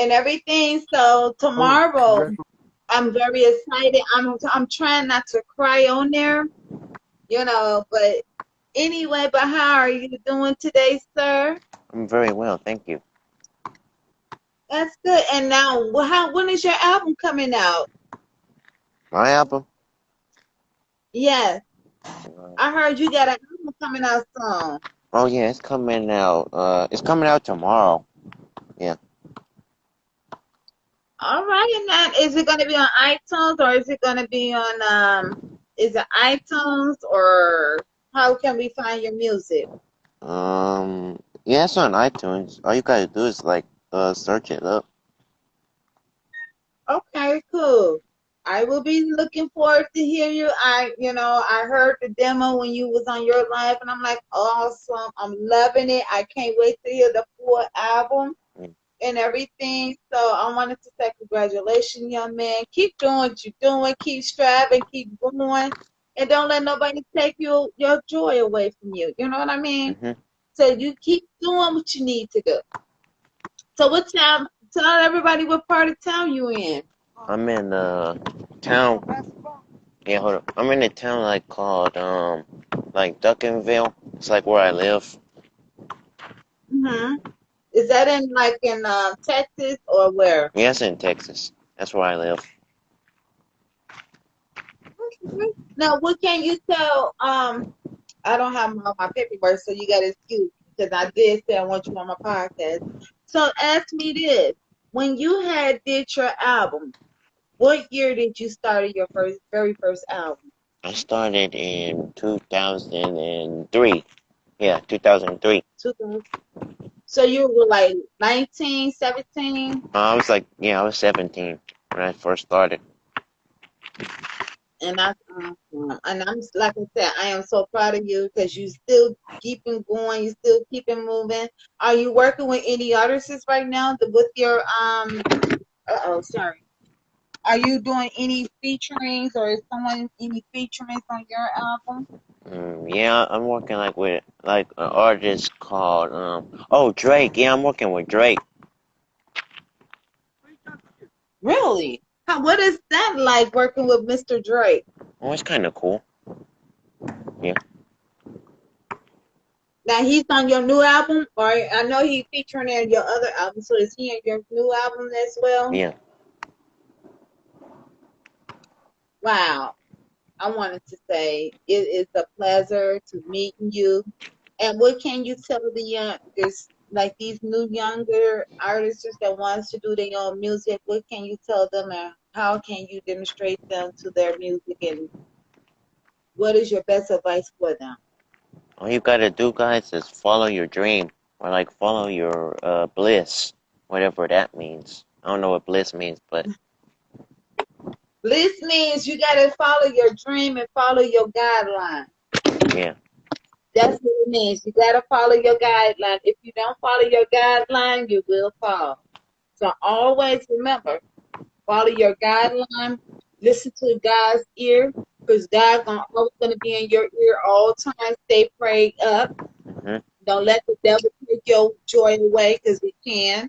and everything. So Oh, tomorrow, I'm very excited. I'm trying not to cry on there, but anyway, but how are you doing today, sir? I'm very well, thank you. That's good. And now, when is your album coming out? My album? Yes, Uh, I heard you got an album coming out soon. oh yeah, it's coming out. It's coming out tomorrow. Yeah. All right, and then is it going to be on iTunes or is it going to be on is it iTunes or how can we find your music? Yeah, it's on iTunes. All you gotta do is like search it up. Okay, cool. I will be looking forward to hear you. I heard the demo when you was on your live, and I'm like, awesome. I'm loving it. I can't wait to hear the full album Mm. and everything. So I wanted to say congratulations, young man. Keep doing what you're doing. Keep striving. Keep going, and don't let nobody take your joy away from you. You know what I mean? Mhm. So you keep doing what you need to do. So what town? Tell everybody what part of town you in. I'm in town. Yeah, hold up. I'm in a town like called like Duncanville. It's like where I live. Hmm. Is that in Texas or where? Yes, in Texas. That's where I live. Okay. Now, what can you tell? I don't have my paperwork, so you got to excuse me because I did say I want you on my podcast. So ask me this: when you had did your album, what year did you start your very first album? I started in 2003. Yeah, 2003. 2000. So you were like 19, 17? I was like, yeah, I was 17 when I first started. And and I'm like I said, I am so proud of you because you still keeping going, you still keeping moving. Are you working with any artists right now with your sorry. Are you doing any featurings or is someone any featurings on your album? Yeah, I'm working like with like an artist called oh, Drake. Yeah, I'm working with Drake. Really? What is that like working with Mr. Drake? Oh, it's kind of cool. Yeah. Now he's on your new album, or I know he's featuring in your other album. So is he in your new album as well? Yeah. Wow. I wanted to say it is a pleasure to meet you. And what can you tell the there's like these new younger artists that wants to do their own music? What can you tell them, and how can you demonstrate them to their music? And what is your best advice for them? All you gotta do, guys, is follow your dream or like follow your bliss, whatever that means. I don't know what bliss means, but This means you got to follow your dream and follow your guideline. yeah. That's what it means. You got to follow your guideline. If you don't follow your guideline, you will fall. So always remember, follow your guideline. Listen to God's ear, because God's always gonna be in your ear all the time. Stay prayed up. Hmm. Don't let the devil take your joy away, because it can.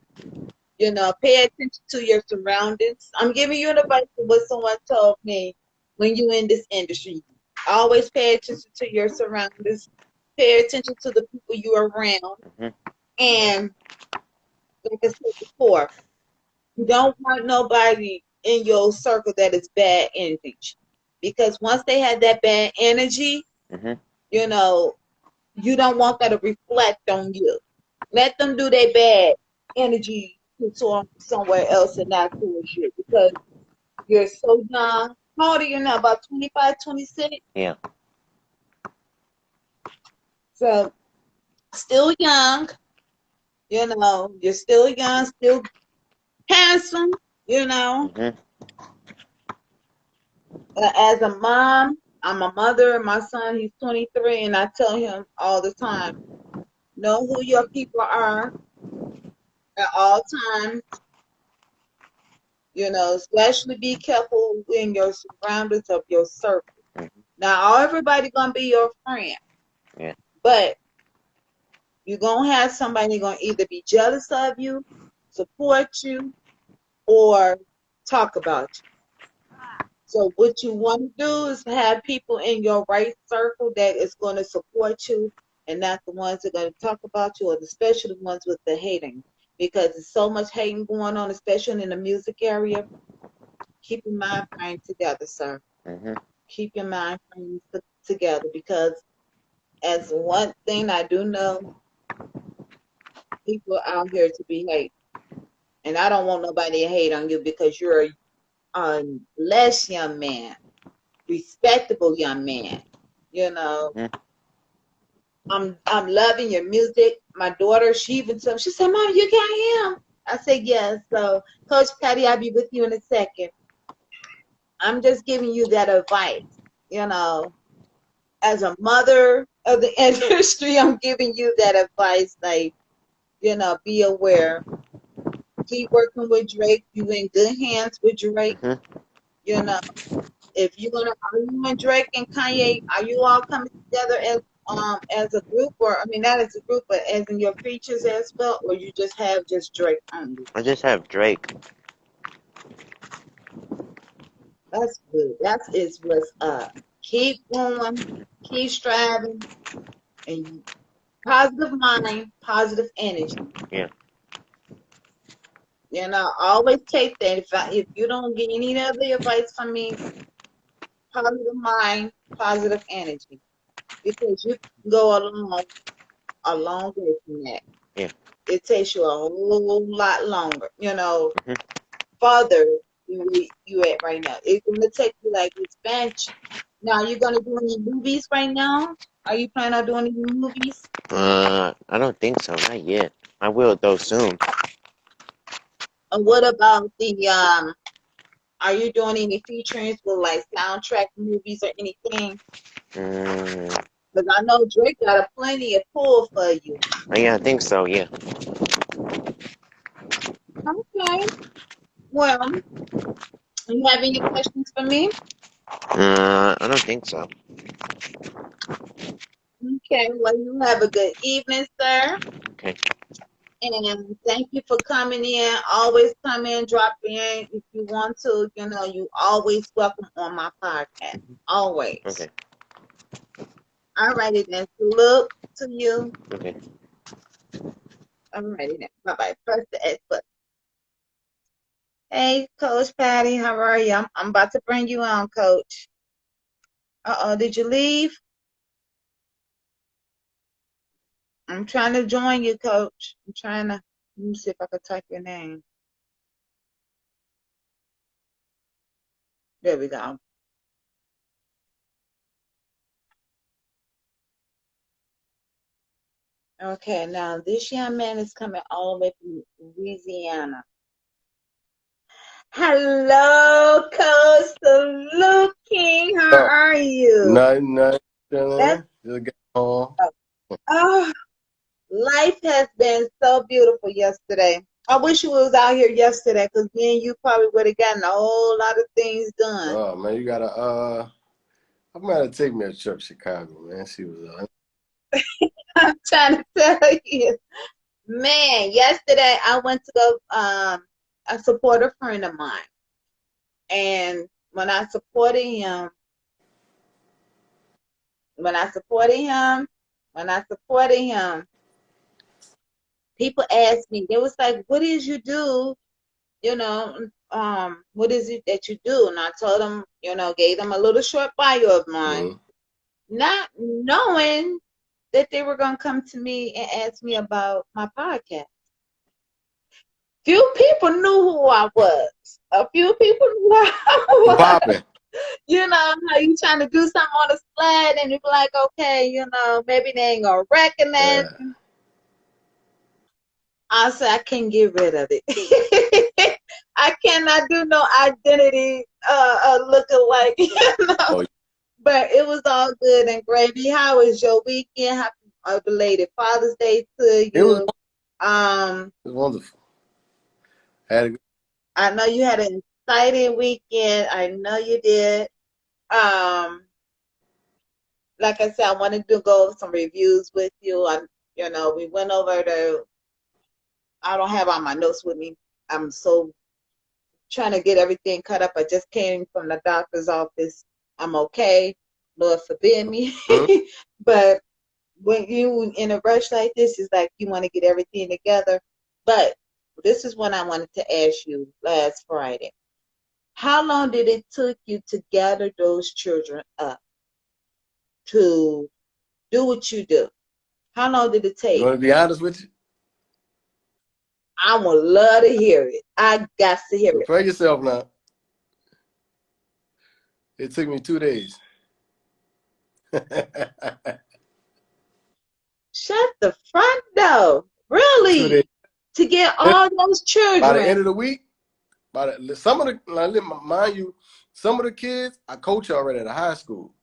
Pay attention to your surroundings. I'm giving you an advice of what someone told me when you're in this industry. Always pay attention to your surroundings. Pay attention to the people you're around. Hmm. And like I said before, you don't want nobody in your circle that is bad energy. Because once they have that bad energy, Hmm. you know, you don't want that to reflect on you. Let them do their bad energy to somewhere else and not towards you because you're so young. How old are you now? About 25, 26? Yeah. So still young, you're still young, still handsome. Hmm. As a mom, I'm a mother. My son, he's 23, and I tell him all the time, know who your people are at all times. Especially be careful in your surroundings of your circle. Hmm. Now, everybody gonna be your friend, Yeah. but you're gonna have somebody gonna either be jealous of you, support you, or talk about you. So what you want to do is have people in your right circle that is going to support you, and not the ones that are going to talk about you, or especially the ones with the hating. Because there's so much hating going on, especially in the music area. Keep your mind frame together, sir. Mhm. Keep your mind frame together, because as one thing I do know, people out here to be hate. And I don't want nobody to hate on you because you're a less young man, respectable young man. You know, Mhm. I'm loving your music. My daughter, she even told me, she said, Mom, you got him. I said, yes. So, Coach Patty, I'll be with you in a second. I'm just giving you that advice. You know, as a mother of the industry, I'm giving you that advice. Like, be aware. Keep working with Drake. You in good hands with Drake. Mhm. You know, if you're gonna, are you and Drake and Kanye, are you all coming together as a group, or I mean not as a group, but as in your features as well, or you just have just Drake only? I just have Drake. That's good. That is what's up. Keep going, keep striving, and positive mind, positive energy. Yeah. Always take that. If you don't get any other advice from me, positive mind, positive energy, because you can go a long way from that. Yeah. It takes you a whole lot longer, Mhm. farther than where you at right now. It's gonna take you like expansion. Now, you gonna do any movies right now? Are you planning on doing any movies? I don't think so. Not yet. I will though soon. And what about are you doing any featurings with like soundtrack movies or anything? Mm, Because I know Drake got a plenty of pull for you. yeah, I think so. Yeah. Okay. Well, you have any questions for me? I don't think so. Okay. Well, you have a good evening, sir. Okay. And thank you for coming in. Always come in, drop in if you want to. You always welcome on my podcast. Always. Okay. All righty then. Salute to you. Okay. All righty then. Bye bye. Press the X button. Hey, Coach Patty, how are you? I'm about to bring you on, Coach. Uh-oh, did you leave? I'm trying to join you, Coach. Let me see if I can type your name. There we go. Okay, now this young man is coming all the way from Louisiana. Hello, Coach Salute King. How Oh, are you? nothing, That's chilling. Just got home. oh, life has been so beautiful yesterday. I wish you was out here yesterday, because me and you probably would have gotten a whole lot of things done. Oh man, you gotta I'm gonna take me a trip to Chicago, man. See what's up. I'm trying to tell you. Man, yesterday I went to go I support a friend of mine. And when I supported him, when I supported him, when I supported him, people asked me, they was like, what did you do? What is it that you do? And I told them, gave them a little short bio of mine, Mm-hmm. not knowing that they were going to come to me and ask me about my podcast. Few people knew who I was. A few people knew who I You was. popping? How you trying to do something on the slide and you be like, okay, maybe they ain't going to recognize Yeah. me. I said, I can't get rid of it. I cannot do no identity looking like, Oh, But it was all good and gravy. How was your weekend? Happy belated Father's Day to it was you. Um, wonderful. Had a good. I know you had an exciting weekend. I know you did. Um, like I said, I wanted to go over some reviews with you. We went over the. I don't have all my notes with me. I'm so trying to get everything cut up. I just came from the doctor's office. I'm okay. Lord forgive me. Mhm. But when you in a rush like this, it's like you want to get everything together. But this is what I wanted to ask you last Friday. How long did it took you to gather those children up to do what you do? How long did it You take? want to be honest with you? I would love to hear it. I got to hear it. Prepare yourself now. It took me 2 days. Shut the front door. 2 days. Really? To get all those By the end children. of the week, some of the mind you, some of the kids I coach already at a high school.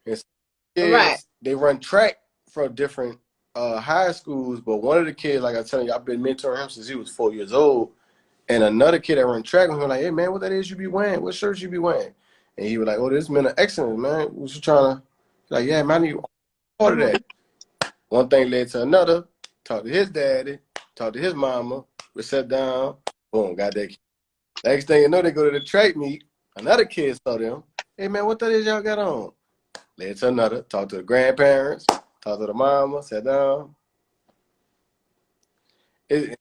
And some Right. kids they run track for different high schools, but one of the kids, like I tell you, I've been mentoring him since he was 4 years old. And another kid that run track with him, like, hey man, what that is you be wearing? What shirts you be wearing? And he was like, oh, this men of excellence, man. What you trying to? Like, yeah, man, I need all of Mm-hmm. that. One thing led to another. Talked to his daddy, talked to his mama. We sat down, boom, got that kid. Next thing you know, they go to the track meet. Another kid saw them. Hey man, what that is y'all got on? Led to another. Talked to the grandparents, talked to the mama, sat down. It,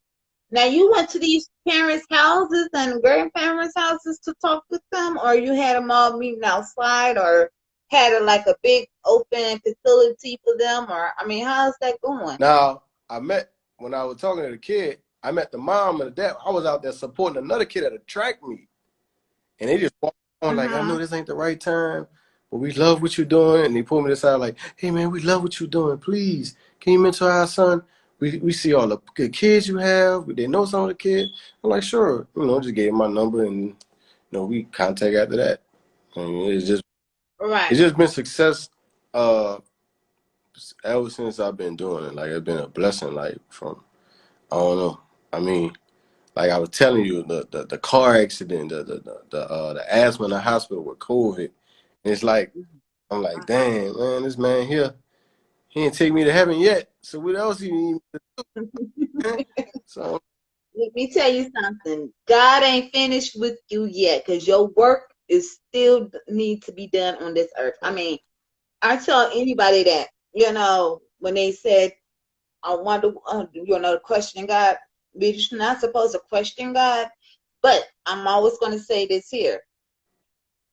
Now you went to these parents' houses and grandparents' houses to talk with them, or you had them all meeting outside, or had it like a big open facility for them, or I mean, how's that going? Now, when I was talking to the kid, I met the mom and the dad. I was out there supporting another kid at a track meet. And they just walked on like, I Mm-hmm. know this ain't the right time, but we love what you're doing. And they pulled me aside like, hey man, we love what you're doing. Please, can you mentor our son? We see all the good kids you have. They know some of the kids. I'm like, sure. Just gave him my number and we contact after that. And Right. it's just been success ever since I've been doing it. Like it's been a blessing, like from I don't know. I mean, like I was telling you, the car accident, the asthma in the hospital with COVID. And it's like I'm like, dang man, this man here, he ain't take me to heaven yet. So what else he need me to do? So Let me tell you something. God ain't finished with you yet, because your work is still need to be done on this earth. I mean, I tell anybody that, when they said, I wonder, question God, we're not supposed to question God, but I'm always going to say this here.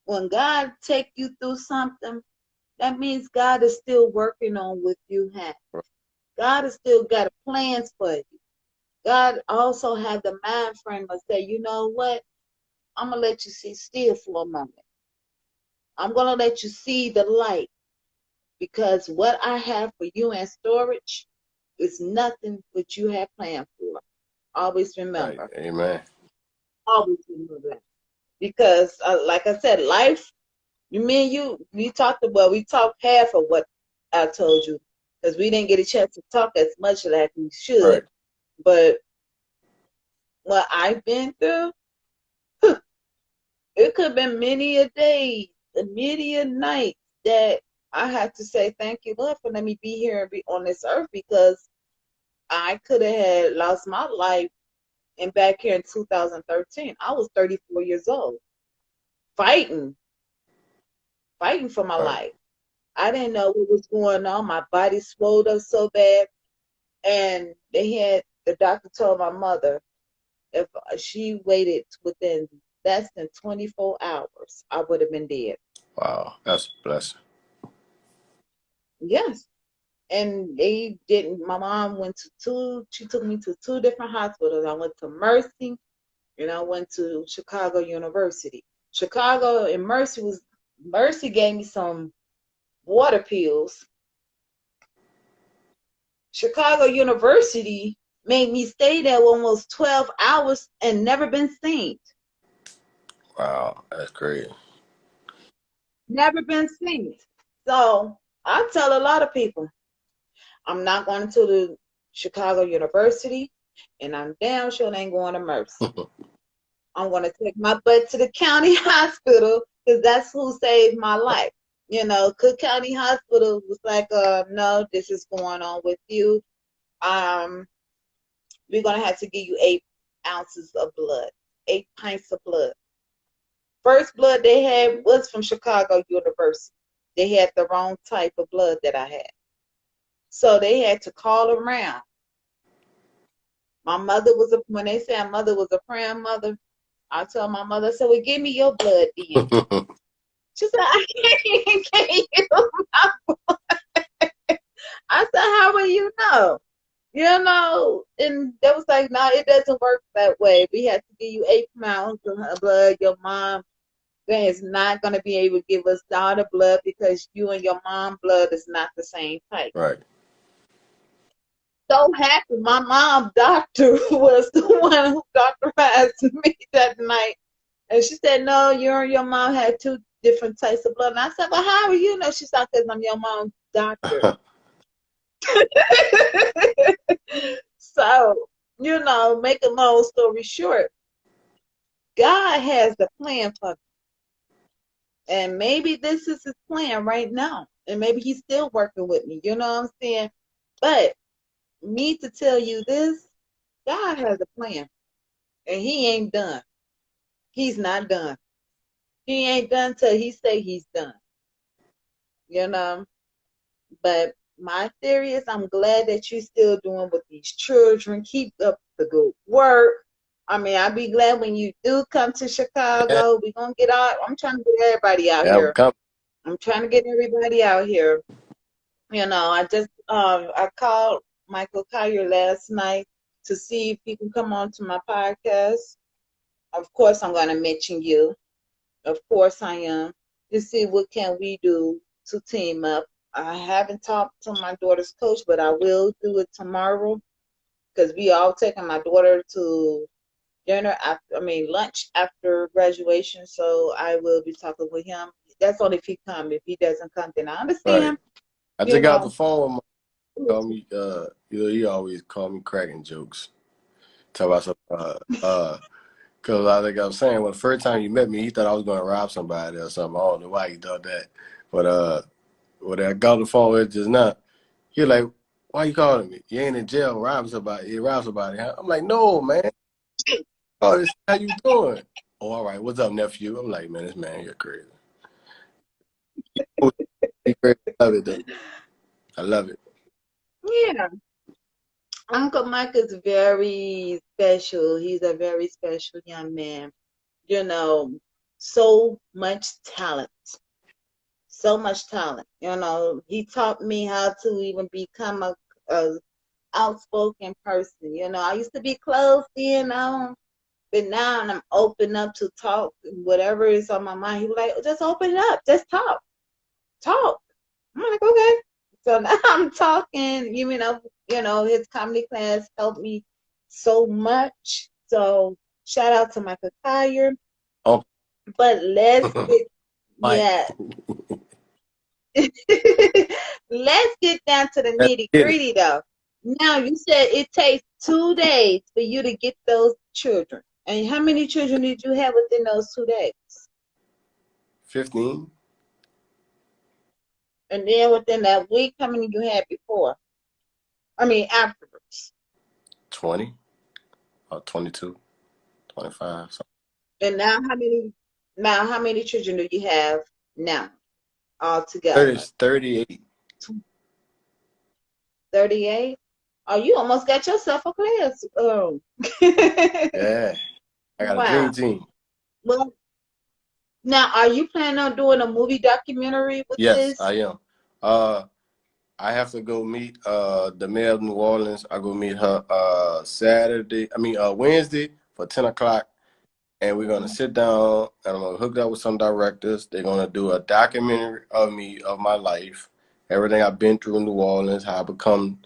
When God take you through something, that means God is still working on what you have. God has still got plans for you. God also had the mind frame of say, you know what? I'm going to let you see still for a moment. I'm going to let you see the light, because what I have for you in storage is nothing what you have planned for. Always right, remember. amen. Always remember that. Because, like I said, life, me and you, we talked half of what I told you, because we didn't get a chance to talk as much as we should. Right. But what I've been through, it could have been many a day, many a night that I had to say thank you, Lord, for letting me be here and be on this earth, because I could have had lost my life. And back here in 2013, I was 34 years old, fighting, fighting for my Right. life. I didn't know what was going on. My body swelled up so bad. And the doctor told my mother if she waited within less than 24 hours, I would have been dead. Wow, that's a blessing. Yes. And they didn't. My mom went to she took me to two different hospitals. I went to Mercy and I went to Chicago University. Chicago and Mercy gave me some water pills. Chicago University made me stay there almost 12 hours and never been seen. Wow, that's crazy. Never been seen. So I tell a lot of people, I'm not going to the Chicago University, and I'm damn sure ain't going to Mercy. I'm going to take my butt to the county hospital, because that's who saved my life. Cook County Hospital was like, no, this is going on with you. Um, we're going to have to give you 8 ounces of blood. 8 pints of blood. First blood they had was from Chicago University. They had the wrong type of blood that I had. So they had to call around. My mother was when they said my mother was a praying mother, I told my mother, I said, well, give me your blood then. She said, I can't use my blood. I said, how will you know? You know, and they was like, no, it doesn't work that way. We have to give you 8 pounds of blood. Your mom is not going to be able to give us all the blood because you and your mom blood is not the same type. Right. So happy my mom doctor was the one who doctorized me that night. And she said, no, you and your mom had 2 different types of blood. And I said, well, how do you know? She said, because I'm your mom's doctor. So, make a long story short, God has the plan for me. And maybe this is his plan right now. And maybe he's still working with me. You know what I'm saying? But me to tell you this, God has a plan. And he ain't done. He's not done. He ain't done till he say he's done. You know? But my theory is I'm glad that you're still doing with these children. Keep up the good work. I mean, I'll be glad when you do come to Yeah, Chicago. We're going to get out. I'm trying to get everybody out yeah, I'm here. coming. I'm trying to get everybody out here. I called Michael Collier last night to see if he can come on to my podcast. Of course, I'm going to mention you. Of course, I am. To see what can we do to team up. I haven't talked to my daughter's coach, but I will do it tomorrow because we all taking my daughter to lunch after graduation. So I will be talking with him. That's only if he come. If he doesn't come, then I Right. understand. I You just got off the know, phone with my call me he always call me cracking jokes. Talk about some cause I think I was saying when the first time you met me, he thought I was gonna rob somebody or something. I don't know why he thought that. But when I got on the phone with just now, he was like, why you calling me? You ain't in jail robbing somebody. You robbed somebody. Huh? I'm like, no, man. Oh, this how you doing? Oh, all right. What's up, nephew? I'm like, man, this man, you're crazy. He crazy. I love it though. I love it. yeah. Uncle Mike is very special. He's a very special young man. You know, so much talent. So much talent. He taught me how to even become a outspoken person. I used to be closed in, but now I'm open up to talk whatever is on my mind. He was like, just open it up, just talk. I'm like, okay. So now I'm talking. His comedy class helped me so much. So shout out to Michael Collier. Oh, But let's get Mike, yeah. Let's get down to the let's nitty get it. gritty though. Now you said it takes 2 days for you to get those children. And how many children did you have within those 2 days? 15, And then within that week, how many you had before? I mean afterwards. 20, or 22, 25. So And now how many children do you have now 30, altogether? 38. 38? Oh, you almost got yourself a class. Oh. Yeah. I got a Wow. dream team. Well, now are you planning on doing a movie documentary with Yes, this? I am. Uh, I have to go meet the mayor of New Orleans. I go meet her Wednesday for 10 o'clock. And we're gonna sit down and I'm gonna hook up with some directors. They're gonna do a documentary of me, of my life, everything I've been through in New Orleans, how I become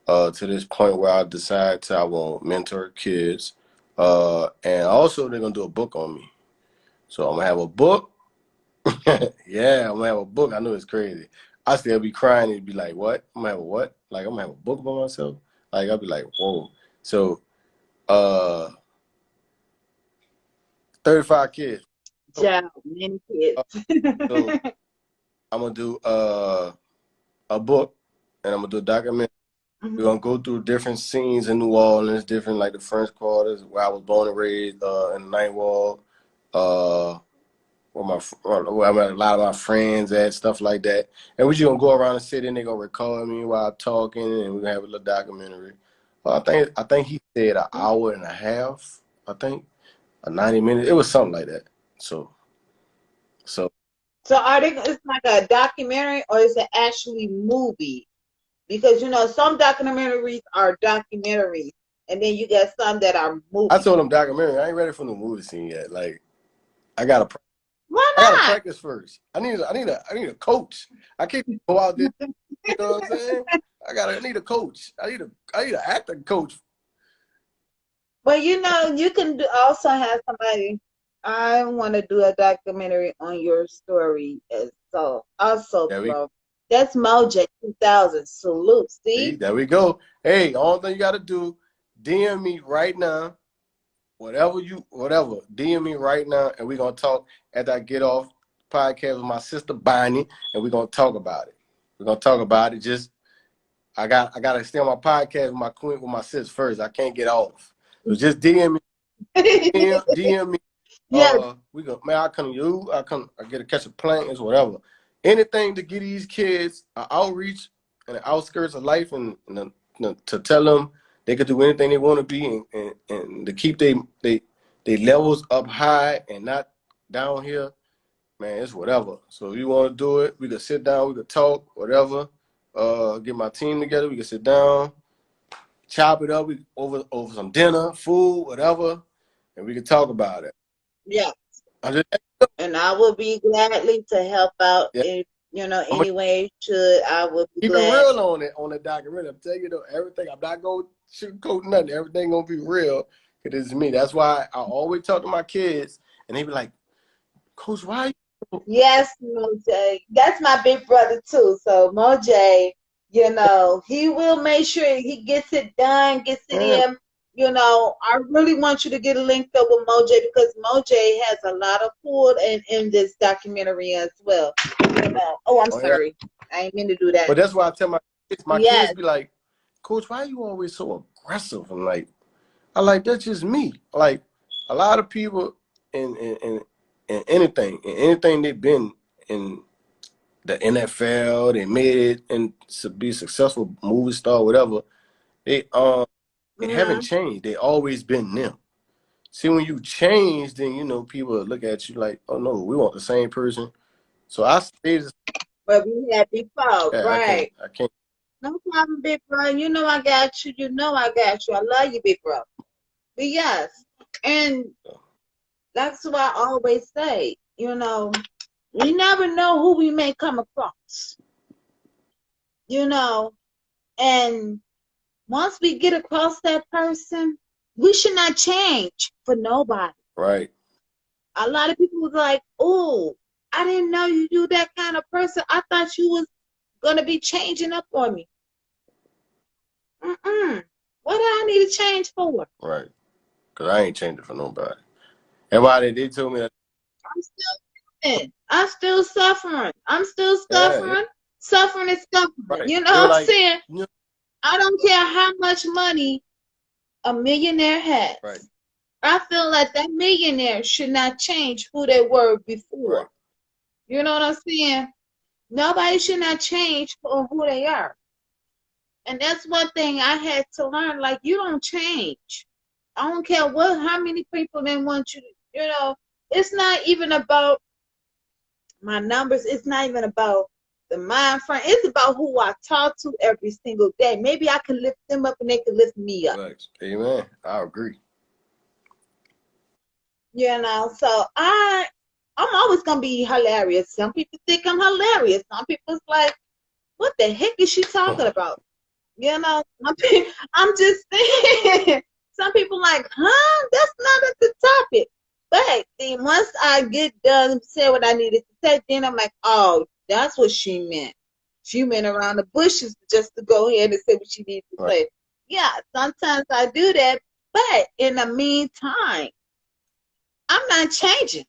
to this point where I decide I will mentor kids. And also they're gonna do a book on me. So I'm gonna have a book. Yeah, I'm gonna have a book. I know it's crazy. I still be crying and be like, what? I'm gonna have a what? Like I'm gonna have a book about myself? Like I'll be like, whoa. So uh 35 kids. So, Child, many kids. uh, so I'm gonna do a book and I'm gonna do a documentary. We're Mhm. gonna go through different scenes in New Orleans, different like the French Quarters, where I was born and raised, in the Ninth Ward, uh, where I met a lot of my friends at, stuff like that. And we just gonna go around the city and they gonna record me while I'm talking, and we're gonna have a little documentary. I think he said an hour and a half. I think 90 minutes. It was something like that. So so So are they? It's like a documentary, or is it actually movie? Because some documentaries are documentaries, and then you got some that are I movies. told him documentary. I ain't ready for the movie scene yet. Like I gotta Why I gotta not? practice first. I need a coach. I can't go out there. You know what I'm saying? I need a coach. I need an acting coach. Well, you can also have somebody. I want to do a documentary on your story as so also, There we bro. That's Mojo 2000. Salute. see. See? There we go. Hey, all thing you gotta do, DM me right now. Whatever. DM me right now, and we're gonna talk after I get off podcast with my sister Bonnie, and we're gonna talk about it. We're gonna talk about it. Just I gotta stay on my podcast with my queen with my sis first. I can't get off. So just DM me. DM me. Yes. We go, man. I get to catch a plane, is whatever. Anything to get these kids an outreach and the outskirts of life, and to tell them they could do anything they want to be, and to keep they levels up high and not down here. Man, it's whatever. So if you want to do it, we could sit down, we could talk, whatever. Get my team together. We could sit down, chop it up, over some dinner, food, whatever, and we could talk about it. Yeah. I'm just, And I will be gladly to help out yeah, if I'm gonna any way should. I will be keep it glad real to. on the documentary. I'm telling you though, everything. I'm not gonna sugarcoat nothing. Everything gonna be real. Cause it's me. That's why I always talk to my kids, and they be like, "Coach, why?" Yes, Moj. That's my big brother too. So Moj, he will make sure he gets it done, gets it Man, in. I really want you to get linked up with Moj because Moj has a lot of pull in this documentary as well. Oh, I'm oh yeah. sorry. I ain't mean to do that. But that's why I tell my kids Yes. be like, "Coach, why are you always so aggressive?" I'm like, that's just me. Like a lot of people in anything they've been in the NFL, they made it and to be a successful movie star, whatever. They haven't Mm-hmm. changed. They always been them. See, when you change, then people look at you like, oh no, we want the same person. So I stay. But we had before, Yeah, right? I can't. No problem, big bro. I got you. I got you. I love you, big bro. But yes, and that's why I always say, we never know who we may come across, you know, and once we get across that person, we should not change for nobody. Right, A lot of people was like, "Oh, I didn't know you that kind of person. I thought you was gonna be changing up on me." Mm-mm. What do I need to change for? right. Cause I ain't changing for nobody. Everybody they told me that. I'm still living. I'm still suffering. I'm still Yeah, suffering. Suffering is suffering. right. You know They were what I'm like, saying? I don't care how much money a millionaire has. right, I feel like that millionaire should not change who they were right, before. You know what I'm saying? Nobody should not change for who they are. And that's one thing I had to learn. Like, you don't change. I don't care how many people they want you to, it's not even about my numbers. It's not even about the mind frame. It's about who I talk to every single day. Maybe I can lift them up and they can lift me up. relax. Amen. I agree. So I'm always gonna be hilarious. Some people think I'm hilarious. Some people's like, what the heck is she talking about? I'm just saying. Some people like, huh? That's not at the topic. But then once I get done and say what I needed to say, then I'm like, oh, that's what she meant. She went around the bushes just to go ahead and say what she needed to Right, say. Yeah, sometimes I do that. But in the meantime, I'm not changing.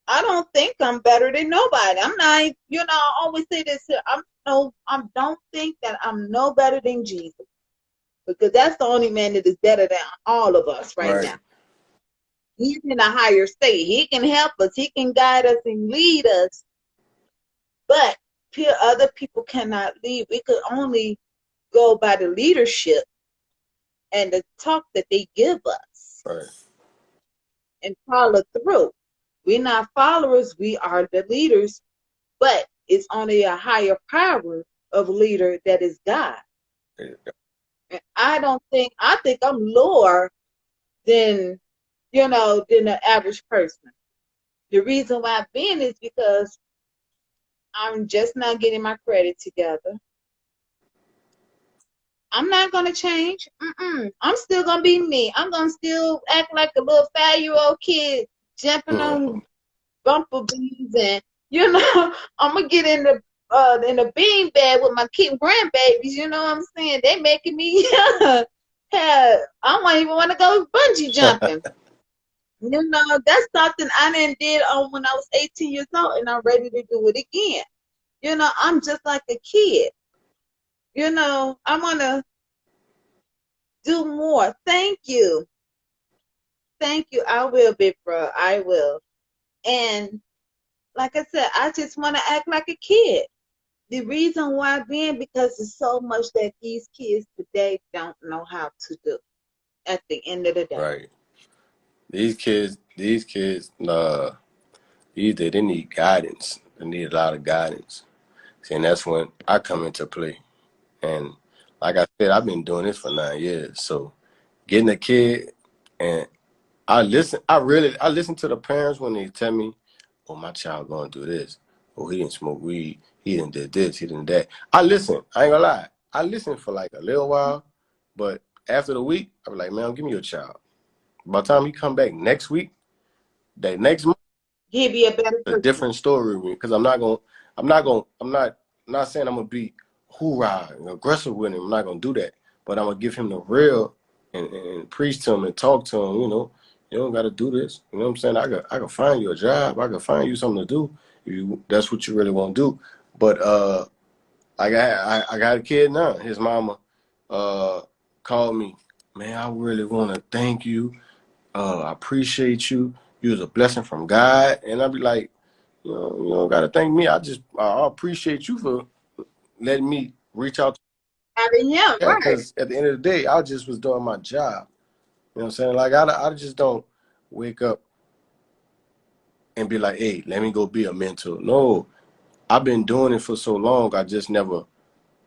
I don't think I'm better than nobody. I'm not, I always say this. no, I don't think that I'm no better than Jesus because that's the only man that is better than all of us right Right. now. He's in a higher state. He can help us. He can guide us and lead us. But other people cannot lead. We could only go by the leadership and the talk that they give us Right. and follow through. We're not followers. We are the leaders. But it's only a higher power of leader that is God. Yeah. And I think I'm lower than, than the average person. The reason why I've been is because I'm just not getting my credit together. I'm not gonna change. I'm still gonna be me. I'm gonna still act like a little 5-year-old kid jumping on bumblebees, and I'm gonna get in the bean bag with my kid grandbabies. You know what I'm saying? They making me. I don't even want to go bungee jumping. That's something I didn't did when I was 18 years old, and I'm ready to do it again. I'm just like a kid. I want to do more. Thank you. Thank you. I will, big bro. I will. And like I said, I just want to act like a kid. The reason why being because there's so much that these kids today don't know how to do at the end of the day. Right. These kids, either they need guidance. They need a lot of guidance. See, and that's when I come into play. And like I said, I've been doing this for 9 years. So getting a kid and I listen to the parents when they tell me, oh, my child gonna do this. Oh, he didn't smoke weed. He didn't did this. He didn't that. I listen. I ain't gonna lie. I listen for like a little while, but after the week, I be like, man, give me your child. By the time he come back next week, that next month, Give you a better a person. different story with me. Because I'm not saying I'm gonna be hoorah and aggressive with him. I'm not gonna do that. But I'm gonna give him the real and preach to him and talk to him. You don't gotta do this. You know what I'm saying? I can find you a job. I can find you something to do if that's what you really want to do. But I got a kid now. His mama uh called me. Man, I really want to thank you. I appreciate you. You was a blessing from God. And I'd be like, you don't gotta thank me. I appreciate you for letting me reach out to Having him, yeah, right. because at the end of the day, I just was doing my job. You know what I'm saying? Like I just don't wake up and be like, hey, let me go be a mentor. No, I've been doing it for so long, I just never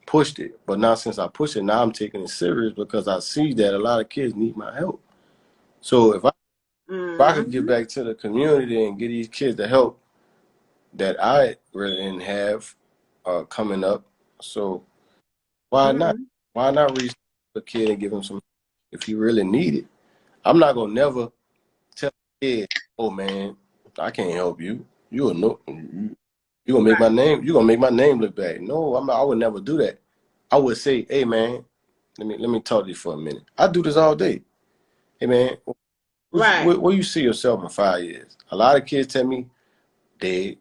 pushed it. But now since I push it, now I'm taking it serious because I see that a lot of kids need my help. So if I could get Mm-hmm. back to the community and get these kids the help that I really didn't have coming up. So why not? Mm-hmm. Why not reach the kid and give him some if he really need it? I'm not gonna never tell a kid, oh man, I can't help you. You will know you gonna make my Right. name you gonna make my name look bad. No, I would never do that. I would say, hey man, let me talk to you for a minute. I do this all day. Hey man, Right. where you see yourself in 5 years? A lot of kids tell me dead,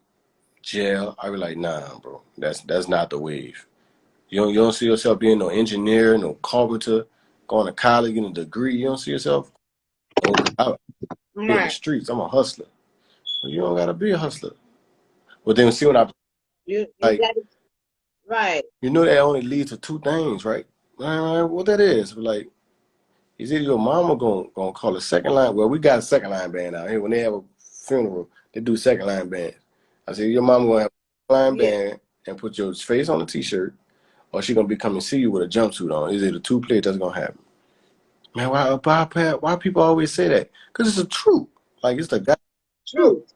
jail. I be like, nah, bro, that's not the wave. You don't see yourself being no engineer, no carpenter, going to college, getting a degree. You don't see yourself. Oh, I be in the Right. streets. I'm a hustler. Well, you don't gotta be a hustler. But then see when I You like, got it right. that only leads to two things, right? What that is? Like, is either your mama gonna call a second line? Well, we got a second line band out here. When they have a funeral, they do second line bands. I said, your mama gonna have a second line Yeah. band and put your face on a t-shirt, or she gonna be coming see you with a jumpsuit on. Is it the two plays that's gonna happen? Man, why people always say that? Because it's the truth. Like it's the God truth. Truth.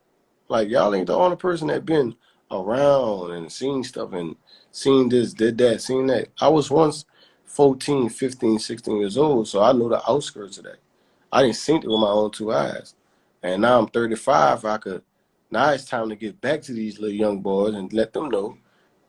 Like y'all ain't the only person that been around and seen stuff and seen this, did that, seen that. I was once 14, 15, 16 years old, so I know the outskirts of that. I didn't see it with my own two eyes. And now I'm 35, now it's time to get back to these little young boys and let them know,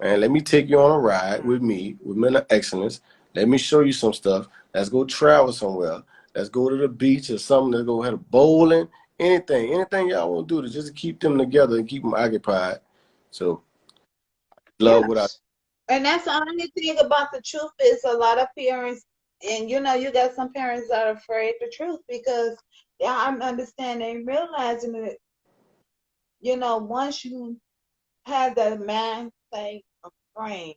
man, let me take you on a ride with me, with Men of Excellence. Let me show you some stuff. Let's go travel somewhere. Let's go to the beach or something. Let's go have bowling. Anything y'all want to do to just keep them together and keep them occupied. So love what I Yes. And that's the only thing about the truth is a lot of parents, and you got some parents that are afraid of the truth because I'm understanding, realizing that, once you have that mind thing of frame,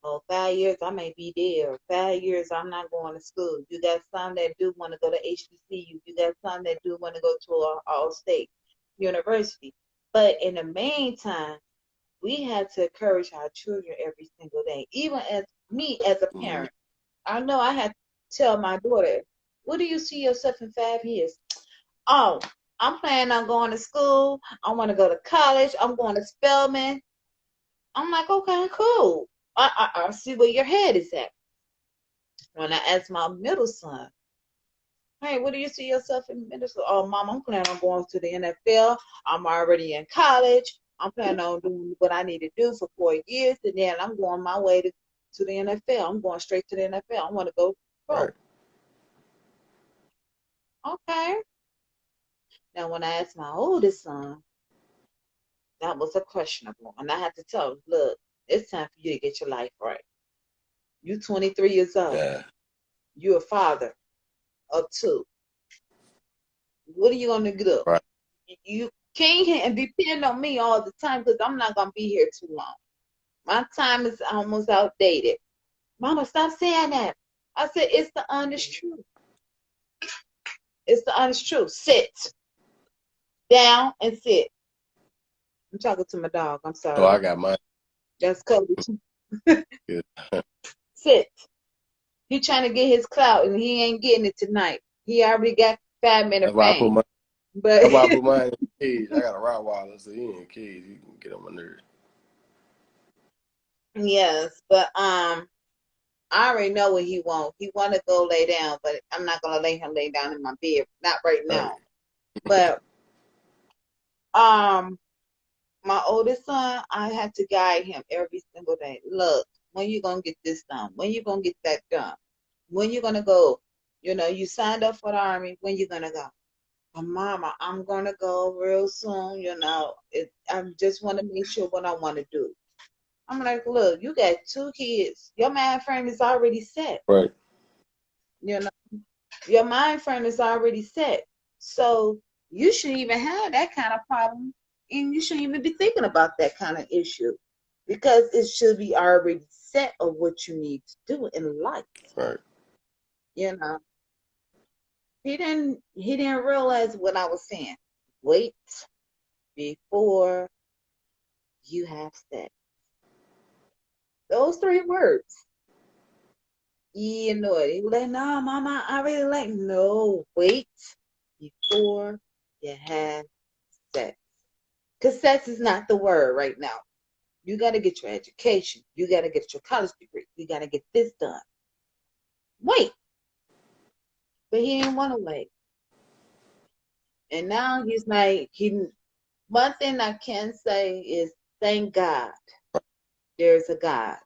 oh, 5 years I may be there. 5 years I'm not going to school. You got some that do want to go to HBCU. You got some that do want to go to a all-state university. But in the meantime, we have to encourage our children every single day. Even as me as a Mm-hmm. parent, I know I had to tell my daughter, "What do you see yourself in 5 years?" Oh, I'm planning on going to school. I want to go to college. I'm going to Spelman. I'm like, okay, cool. I see where your head is at. When I asked my middle son, "Hey, what do you see yourself in middle school?" "Oh, mom, I'm planning on going to the NFL. I'm already in college. I'm planning on doing what I need to do for 4 years, and then I'm going my way to the NFL. I'm going straight to the NFL. I want to go pro." Right. Okay. Now, when I asked my oldest son, that was a questionable, and I had to tell him, "Look, it's time for you to get your life right. You 23 years old. Yeah. You're a father of two. What are you going to do? Right. You can't depend on me all the time because I'm not going to be here too long. My time is almost outdated." "Mama, stop saying that." I said, "It's the honest truth. It's the honest truth. Sit down and sit." I'm talking to my dog. I'm So I sorry. got mine. That's Cody. Yeah. Sit. He trying to get his clout and he ain't getting it tonight. He already got 5 minute That's why I put fame. my But that's why I put mine in the cage. I got a Rottweiler, so he in a cage. He can get on my nerves. yes, but I already know what he want. He want to go lay down, but I'm not gonna let him lay down in my bed. Not right Right. now. But um, my oldest son, I had to guide him every single day. "Look, when you gonna get this done? When you gonna get that done? When you gonna go? You signed up for the army. When you gonna go?" "Mama, I'm gonna go real soon. I just want to make sure what I want to do." I'm like, "Look, you got two kids. Your mind frame is already set. Right. You know, your mind frame is already set. So you shouldn't even have that kind of problem, and you shouldn't even be thinking about that kind of issue because it should be already set of what you need to do in life." Right. You know, he didn't realize what I was saying. Wait before you have sex. Those three words. He was like, "No, mama, I really like." No, wait before you have sex. Because sex is not the word right now. You got to get your education. You got to get your college degree. You got to get this done. Wait. But he didn't want to wait. And now he's like, one thing I can say is thank God there's a God,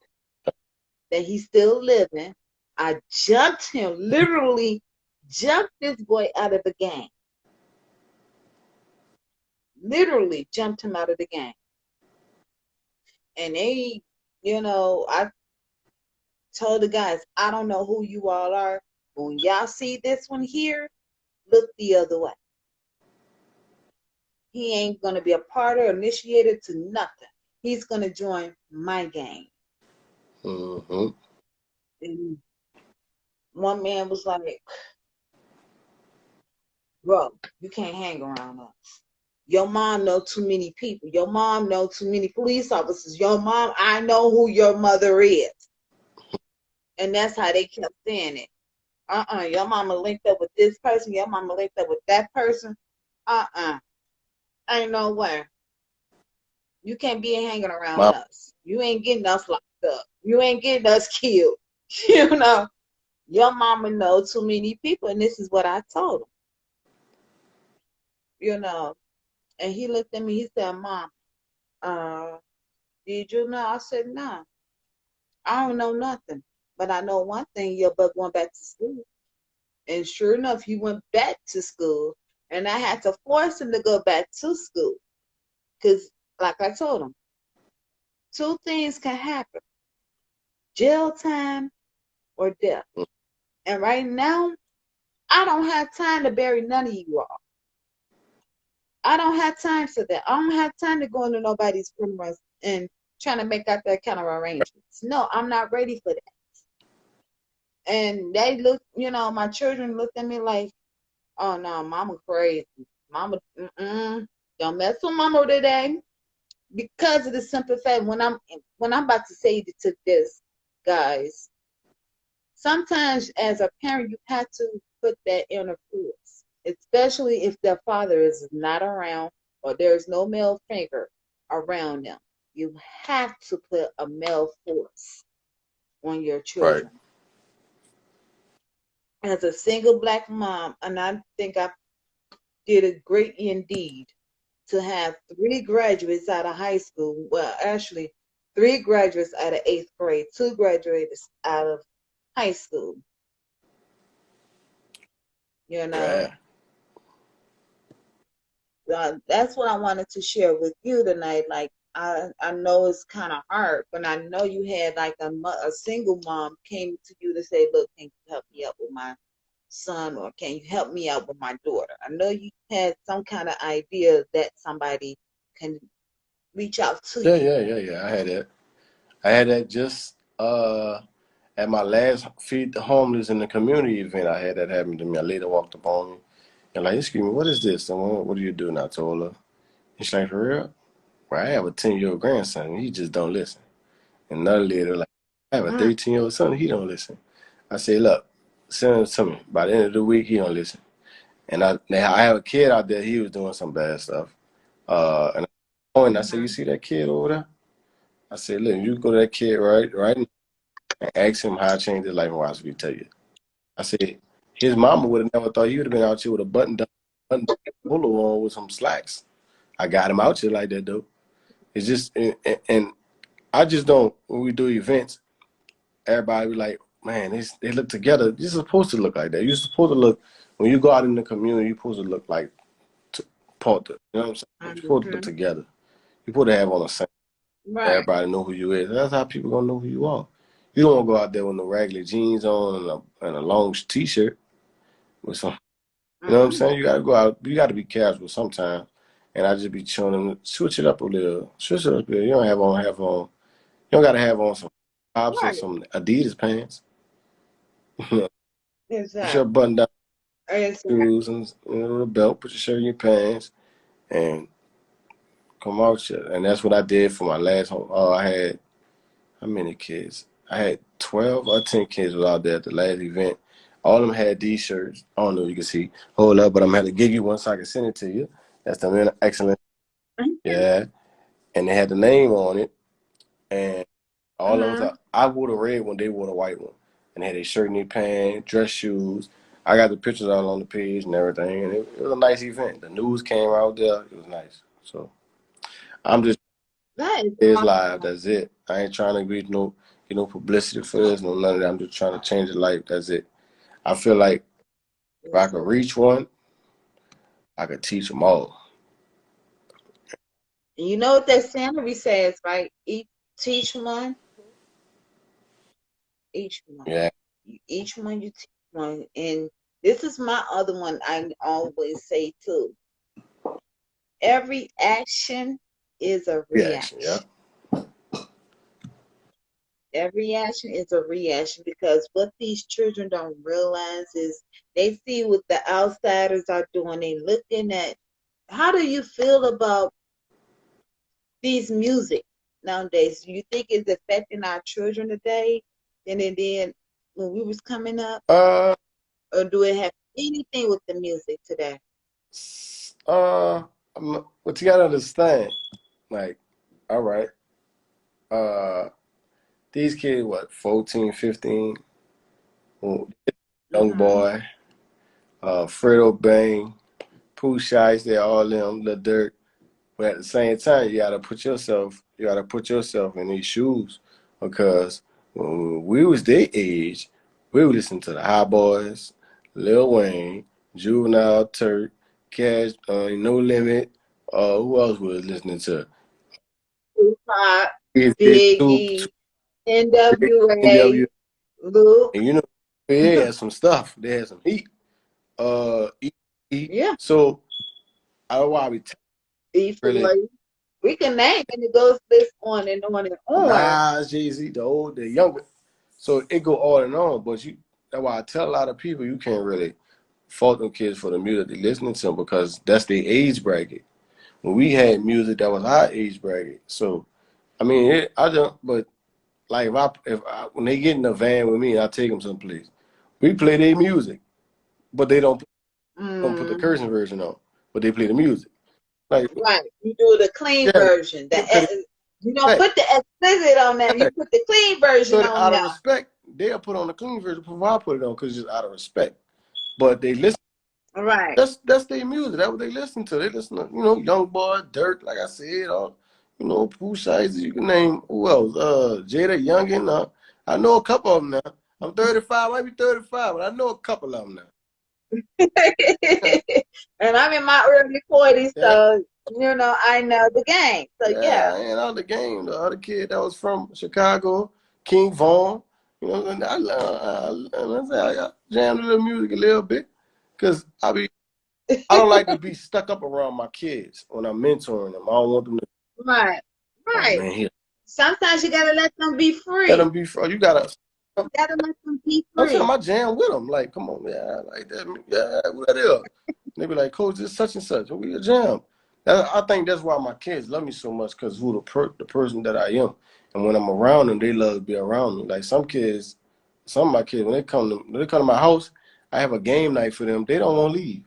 that he's still living. I jumped him, literally jumped this boy out of the game. Literally jumped him out of the game. And I told the guys, "I don't know who you all are, but when y'all see this one here, look the other way. He ain't gonna be a part or initiated to nothing. He's gonna join my game." Mm-hmm. And one man was like, "Bro, you can't hang around us. Your mom know too many people. Your mom know too many police officers. Your mom, I know who your mother is." And that's how they kept saying it. Your mama linked up with this person. Your mama linked up with that person. Uh-uh. Ain't no way. You can't be hanging around My us. You ain't getting us locked up. You ain't getting us killed. You know, your mama know too many people, and this is what I told him. You know, and he looked at me. He said, "Mom, uh, did you know?" I said, "No, I don't know nothing, but I know one thing. Your butt going back to school." And sure enough, he went back to school, and I had to force him to go back to school because, like I told him, two things can happen. jail time or death. And right now, I don't have time to bury none of you all. I don't have time for that. I don't have time to go into nobody's funerals and trying to make out that kind of arrangements. No, I'm not ready for that. And they look, my children looked at me like, oh no, mama crazy. Mama, don't mess with mama today. Because of the simple fact when I'm about to say to this, guys, sometimes as a parent you have to put that inner force, especially if their father is not around or there's no male figure around them. You have to put a male force on your Right. children. As a single black mom, and I think I did a great indeed to have 3 graduates out of high school. Well, actually, 3 graduates out of 8th grade, 2 graduates out of high school. You know, Yeah. that's what I wanted to share with you tonight. Like, I know it's kind of hard, but I know you had like a single mom came to you to say, "Look, can you help me out with my son, or can you help me out with my daughter?" I know you had some kind of idea that somebody can reach out to Yeah, you. yeah, yeah, yeah. I had that just at my last Feed the Homeless in the Community event. I had that happen to me. A lady walked up on me and like, excuse me, what is this? And what do you do? And I told her. And she's like, for real? Well, I have a 10-year-old grandson. And he just don't listen. And another lady like, I have a Mm, 13-year-old son. He don't listen. I say, look, send him to me. By the end of the week, he don't listen. And I have a kid out there. He was doing some bad stuff. And I said, you mm-hmm, see that kid over there? I said, look, you go to that kid right now and ask him how I changed his life and watch me tell you. I said, his mama would have never thought you would have been out here with a button polo on with some slacks. I got him out here like that though. It's just and I just don't when we do events, everybody be like, man, they look together. You're supposed to look like that. You're supposed to look when you go out in the community. You're supposed to look like t- Porter. You know what I'm saying? You're supposed to look mm-hmm. together. You're supposed to have on the same. Right. Everybody know who you is. That's how people gonna know who you are. You don't want to go out there with no regular jeans on and a long t-shirt with some. You know what I'm Mm-mm. saying? You gotta go out. You gotta be casual sometimes. And I just be chilling them, switch it up a little. Switch it up a little. You don't have on. You don't gotta have on some tops or Right. some Adidas pants. Put your Exactly. button down Exactly. shoes and a belt. Put your shirt in your pants and come out here. And that's what I did for my last home. Oh, I had how many kids? I had 12 or 10 kids was out there at the last event. All of them had these shirts. I don't know if you can see. Hold up, but I'm going to give you one so I can send it to you. That's the excellent. Yeah. And they had the name on it. And all of Mm-hmm. us, I wore the red one, they wore the white one. And they had their shirt and their pants, dress shoes. I got the pictures all on the page and everything. And it was a nice event. The news came out there. It was nice. So I'm just That is it's live. awesome. That's it. I ain't trying to get no publicity for this, no none of that. I'm just trying to change the life. That's it. I feel like if I Yes, could sir. reach one, I could teach them all. And you know what that Sandry says, right? Teach one, each one. Yeah, Each one you teach one. And this is my other one I always say too. Every action is a reaction. Yeah. reaction. Every action is a reaction because what these children don't realize is they see what the outsiders are doing. They looking at how do you feel about these music nowadays? Do you think it's affecting our children today than it did when we was coming up? Uh, Or do it have anything with the music today? uh, what you gotta understand, like, all right, uh, these kids, what, 14, 15, oh, young Mm-hmm. boy, Fredo Bang, Pooh Shiesty, they all them, the Dirt. But at the same time, you gotta put yourself in these shoes because when we was their age, we would listen to the High Boys, Lil Wayne, Juvenile, Turk, Cash, No Limit. Who else was listening to? Tupac, Is it two Biggie. NWA, NW, Luke. and you know they had some stuff. They had some heat. E. Yeah, So I don't know why we really E4. We can name and it goes this on and on and on. Nas, Jay-Z, the old, the younger. So it go on and on. But that's why I tell a lot of people you can't really fault them kids for the music they listening to because that's their age bracket. When we had music that was our age bracket. So I mean, I don't. But like if I when they get in the van with me, I take them someplace. We play their music, but they don't put the Mm, cursing version on. But they play the music. Like right. You do the clean yeah, version. because You don't put the explicit on them. You put the clean version on out of them. respect, they'll put on the clean version before I put it on because it's out of respect. But they listen. Right. That's their music. That's what they listen to. They listen to Young Boy, Dirt, like I said, or Pooh Shiesty. You can name who else? Jada Youngin. I know a couple of them now. I'm 35, might be 35, but I know a couple of them now. And I'm in my early 40s, Yeah, so I know the game. So yeah. yeah, and out the game. The other kid that was from Chicago, King Vaughn. And I jammed a little music a little bit because I don't like to be stuck up around my kids when I'm mentoring them. I don't want them to. Right. Oh Right. man, here. Sometimes you gotta let them be Let free. them be. You gotta. You gotta let them be Sometimes free. I jam with them. Like, come on, yeah, like that. Yeah, what is? They be like, Coach, this such and such. We a jam. I think that's why my kids love me so much because who the person that I am, and when I'm around them, they love to be around me. Like some of my kids when they come to my house, I have a game night for them. They don't want to leave.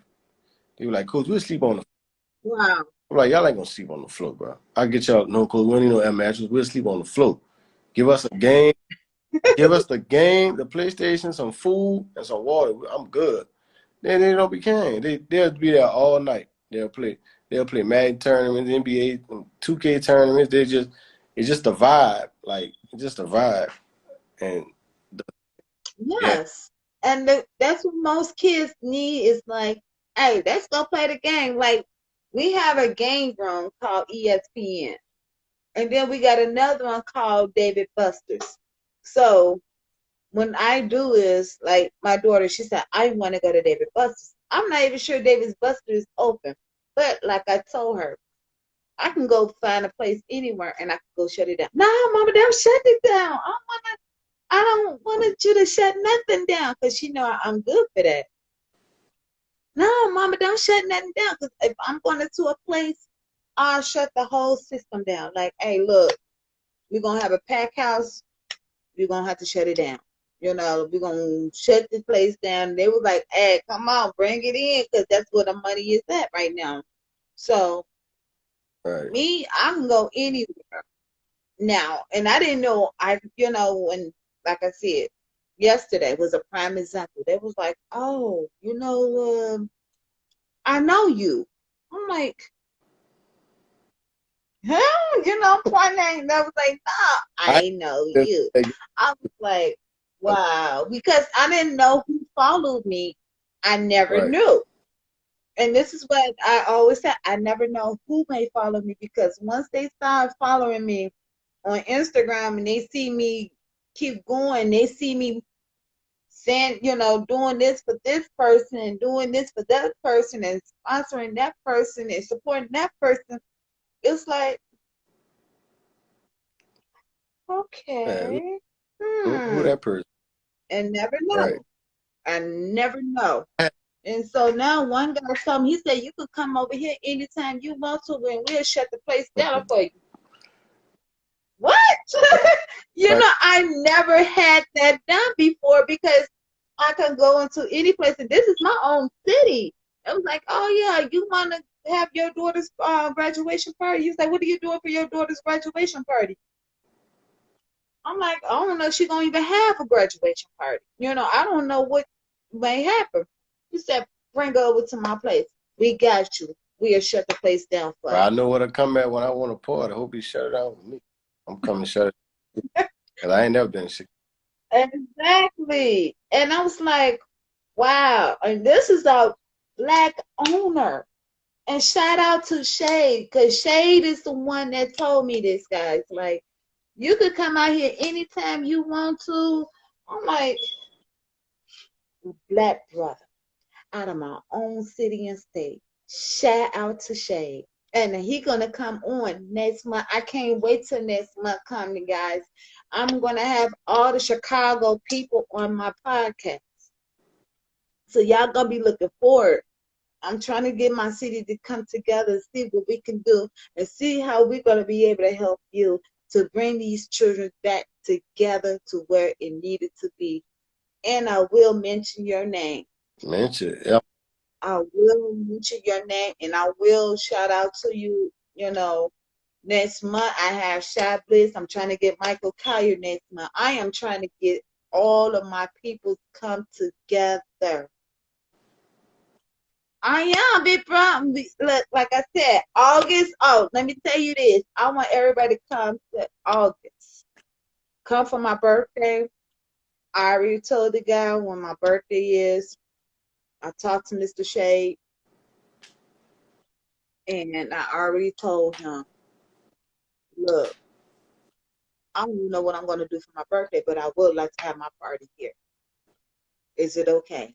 They be like, Coach, we'll sleep on the. Wow. I'm like, y'all ain't gonna sleep on the floor, bro. I get y'all no, Coach. We don't need no air mattress. We'll sleep on the floor. Give us a game. Give us the game, the PlayStation, some food, and some water. I'm good. Then they don't be caring. They'll be there all night. They'll play Madden tournaments, NBA, 2K tournaments. It's just a vibe. Like it's just a vibe. And yeah, Yes. And that's what most kids need is like, hey, let's go play the game. Like we have a game room called ESPN. And then we got another one called David Buster's. So when I do is like my daughter, she said, I want to go to David Buster's. I'm not even sure David Buster's is open. But like I told her, I can go find a place anywhere and I can go shut it down. No, mama, don't shut it down. I don't want you to shut nothing down because I'm good for that. No, mama, don't shut nothing down because if I'm going to a place, I'll shut the whole system down. Like, hey, look, we're gonna have a pack house. We're gonna have to shut it down. We're gonna shut the place down. They was like, hey, come on, bring it in because that's where the money is at right now. So right. me, I can go anywhere now. And I didn't know when like I said, yesterday was a prime example. They was like, oh, I know you. I'm like, huh? Pointing. That was like, nah, I I know you. I was like, wow, because I didn't know who followed me. I never right. knew. And this is what I always say. I never know who may follow me because once they start following me on Instagram and they see me keep going, they see me saying, doing this for this person and doing this for that person and sponsoring that person and supporting that person. It's like, Yeah, okay, who hmm, that person? and never Right. know. I never know. And so now one guy told me, he said, you could come over here anytime you want to and we'll shut the place down for you. What? Right. I never had that done before because I can go into any place and this is my own city. It was like, oh yeah, you want to have your daughter's graduation party? He's like, what are you doing for your daughter's graduation party? I'm like, I don't know if she's gonna even have a graduation party. I don't know what may happen. He said, bring her over to my place. We got you. We'll shut the place down for But I you. know what to come at when I want to party. I hope he shut it down with me. I'm coming to shut it because I ain't never been sick. Exactly. And I was like, wow. And this is a black owner. And shout out to Shade, because Shade is the one that told me this, guys. Like, You could come out here anytime you want to. I'm like, black brother out of my own city and state. Shout out to Shade. And he gonna come on next month. I can't wait till next month coming, guys. I'm gonna have all the Chicago people on my podcast. So y'all gonna be looking forward. I'm trying to get my city to come together and see what we can do and see how we're gonna be able to help you to bring these children back together to where it needed to be. And I will mention your name. Mention, yeah. I will mention your name and I will shout out to you, next month I have Shy Bliss. I'm trying to get Michael Collier next month. I am trying to get all of my people to come together. I am, big bro. Look, like I said, August. Oh, let me tell you this. I want everybody to come to August. Come for my birthday. I already told the guy when my birthday is. I talked to Mr. Shade, and I already told him, look, I don't even know what I'm going to do for my birthday, but I would like to have my party here. Is it okay?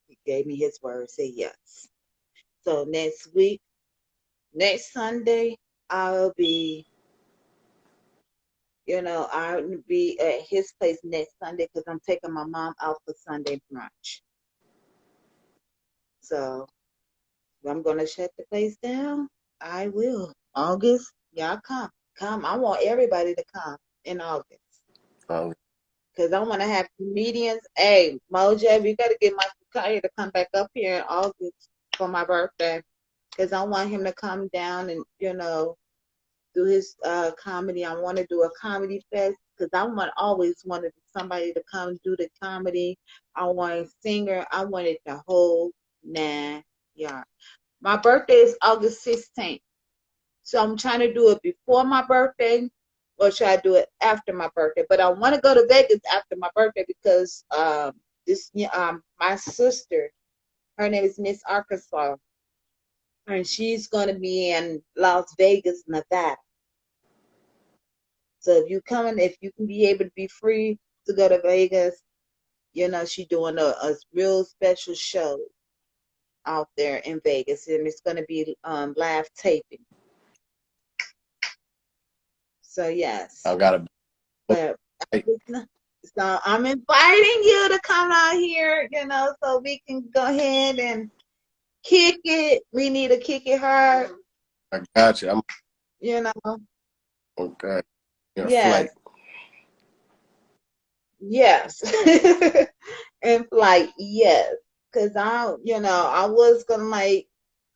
He gave me his word, say yes. So next Sunday, I'll be, I'll be at his place next Sunday because I'm taking my mom out for Sunday brunch. So if I'm going to shut the place down, I will. August, y'all come. Come. I want everybody to come in August. Um, Because I want to have comedians. Hey, Mojo, we got to get Michael Collier to come back up here in August for my birthday. Because I want him to come down and, do his comedy. I want to do a comedy fest because always wanted somebody to come do the comedy. I want a singer. I wanted the whole 9 yards. My birthday is August 16th. So I'm trying to do it before my birthday or should I do it after my birthday? But I want to go to Vegas after my birthday because my sister, her name is Miss Arkansas, and she's going to be in Las Vegas, Nevada. So if you can be able to be free to go to Vegas, she's doing a real special show out there in Vegas, and it's going to be live taping. So yes, I got but to. so I'm inviting you to come out here, so we can go ahead and kick it. We need to kick it hard, I got you. I'm you know. okay. Your flight. Yes, yes. And like, yes. Cause I was gonna like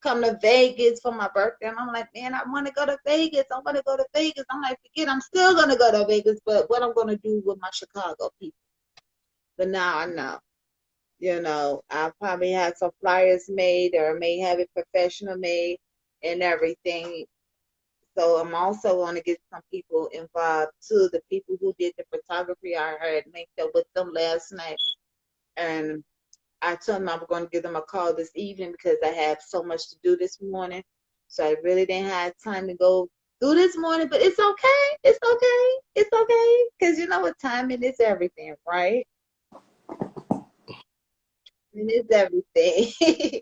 come to Vegas for my birthday. And I'm like, man, I wanna go to Vegas. I wanna go to Vegas. I'm like, forget I'm still gonna go to Vegas, but what I'm gonna do with my Chicago people. But now I know. I'll probably have some flyers made or may have it professional made and everything. So I'm also going to get some people involved too. The people who did the photography, I had linked up with them last night. And I told them I was going to give them a call this evening because I have so much to do this morning. So I really didn't have time to go through this morning, but it's okay. It's okay. It's okay. Because you know what, timing is everything, right? It is everything.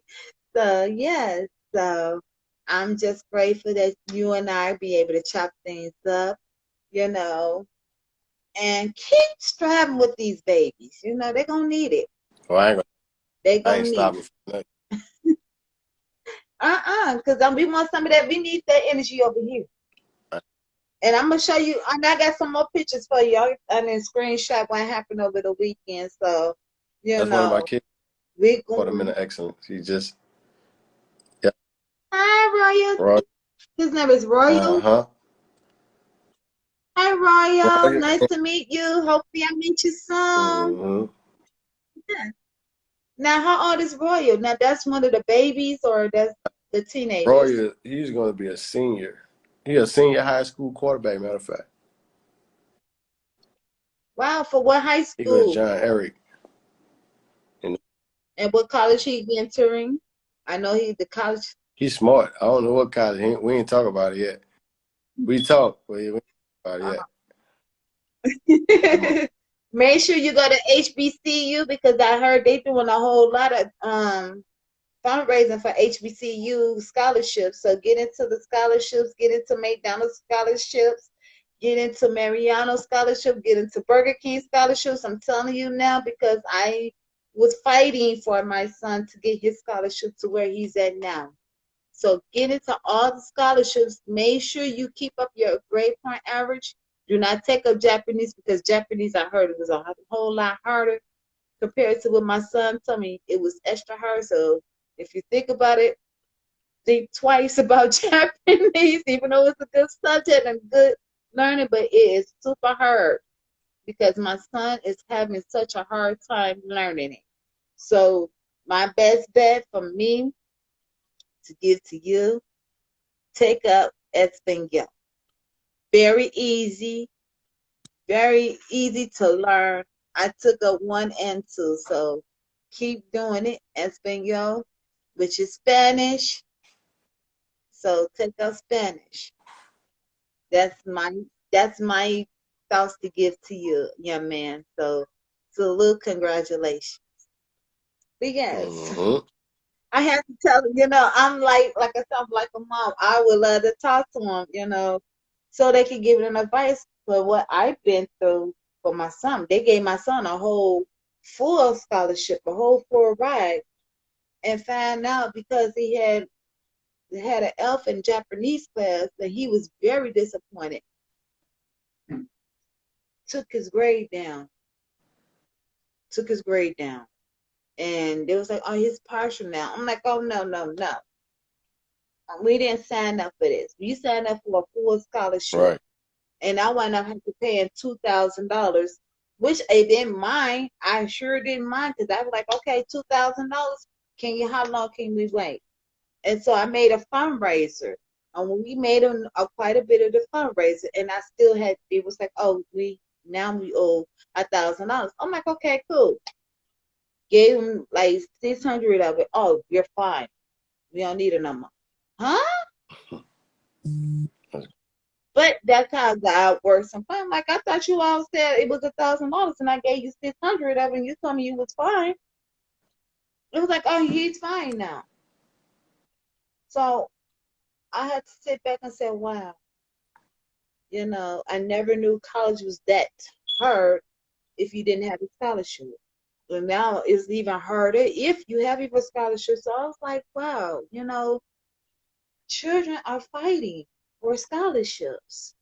So yes, so I'm just grateful that you and I be able to chop things up, you know, and keep striving with these babies. They're gonna need it. Well, They're I gonna ain't need stopping it. for nothing. Because we want some of that. We need that energy over here. And I'm gonna show you. And I got some more pictures for you. I didn't screenshot what happened over the weekend. So, That's one of my kids. we Put him in going. excellence. He just, yeah. Hi, Royal. Roy. His name is Royal. Uh-huh. Hi, Royal. Roy. Nice to meet you. Hopefully, I meet you soon. Mm-hmm. Yeah. Now, how old is Royal? Now, that's one of the babies, or that's the teenagers? Roy, he's going to be a senior. He a senior high school quarterback, matter of fact. Wow, for what high He goes school? John Eric. And And what college he entering? I know the college. he's smart. I don't know what college. We ain't talk about it yet. We talk, but we ain't talk about it Uh, yet. Make sure you go to HBCU because I heard they doing a whole lot of fundraising for HBCU scholarships. So get into the scholarships, get into McDonald's scholarships, get into Mariano scholarship, get into Burger King scholarships. I'm telling you now because I was fighting for my son to get his scholarship to where he's at now. So get into all the scholarships. Make sure you keep up your grade point average. Do not take up Japanese because Japanese, I heard it was a whole lot harder compared to what my son told me. It was extra hard. So if you think about it, think twice about Japanese, even though it's a good subject and good learning, but it is super hard because my son is having such a hard time learning it. So my best bet for me to give to you, take up Espanol. Very easy to learn. I took up 1 and 2, so keep doing it. Espanol, which is Spanish. So take up Spanish. That's my that's my thoughts to give to you, young man. So salute, congratulations. But yes, Mm-hmm. I have to tell him, I'm like I said, I'm like a mom. I would love to talk to him, so they can give him advice for what I've been through for my son. They gave my son a whole full scholarship, a whole full ride, and found out because he had an elf in Japanese class that he was very disappointed. Took his grade down. Took his grade down. And they was like, oh, he's partial now. I'm like, oh, no, no, no. We didn't sign up for this. We signed up for a full scholarship. Right. And I wound up having to pay $2,000, which I didn't mind. I sure didn't mind because I was like, okay, $2,000. How long can we wait? And so I made a fundraiser. And when we made quite a bit of the fundraiser, and I still had, it was like, oh, we owe $1,000. I'm like, okay, cool. Gave him like 600 of it. Oh, you're fine. We don't need it no more. Huh? But that's how God works. And I'm like, I thought you all said it was $1,000 and I gave you 600 of it and you told me you was fine. It was like, oh, he's fine now. So I had to sit back and say, wow, I never knew college was that hard if you didn't have a scholarship. And now it's even harder if you have even a scholarship. So I was like, wow, children are fighting for scholarships,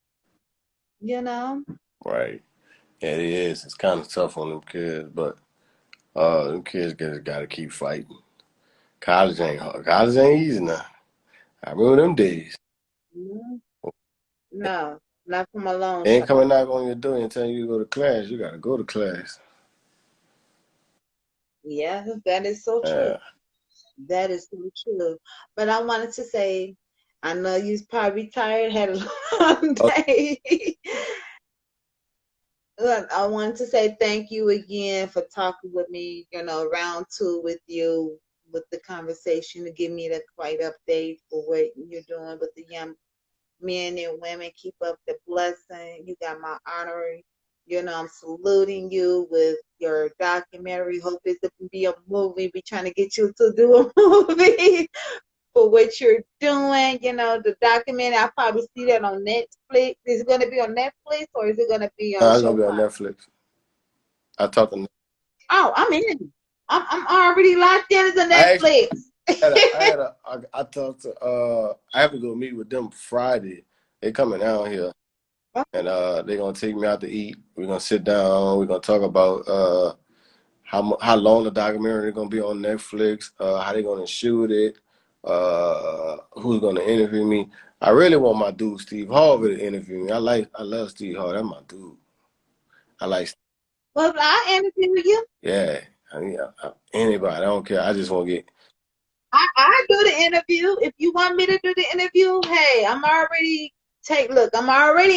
you know? Right. Yeah, it is. It's kind of tough on them kids, but them kids just gotta keep fighting. College ain't hard. College ain't easy now. I remember them days. Mhm. No, not from a long They ain't shot. coming knock on your door and telling you to go to class. You gotta go to class. Yeah, that is so true. Uh, That is so true. But I wanted to say, I know you're probably tired, had a long oh, day. Look, I wanted to say thank you again for talking with me, round two with you, with the conversation to give me the quite update for what you're doing with the young men and women. Keep up the blessing. You got my honor. I'm saluting you with your documentary. Hope it can be a movie. Be trying to get you to do a movie for what you're doing. The documentary, I'll probably see that on Netflix. Is it going to be on Netflix or is it going to be on nah, it's gonna be on Showtime? Netflix. I talked to. Oh, I'm in. I'm already locked in as a I actually Netflix. I talked to I have to go meet with them Friday. They coming down here and they gonna take me out to eat. We're gonna sit down. We're gonna talk about how long the documentary is gonna be on Netflix. How they gonna shoot it. Who's gonna interview me? I really want my dude Steve Harvey to interview me. I love Steve Harvey. That's my dude. I like Well, I interview you. yeah. I mean, anybody. I don't care. I just want to get I do the interview. If you want me to do the interview, hey, I'm already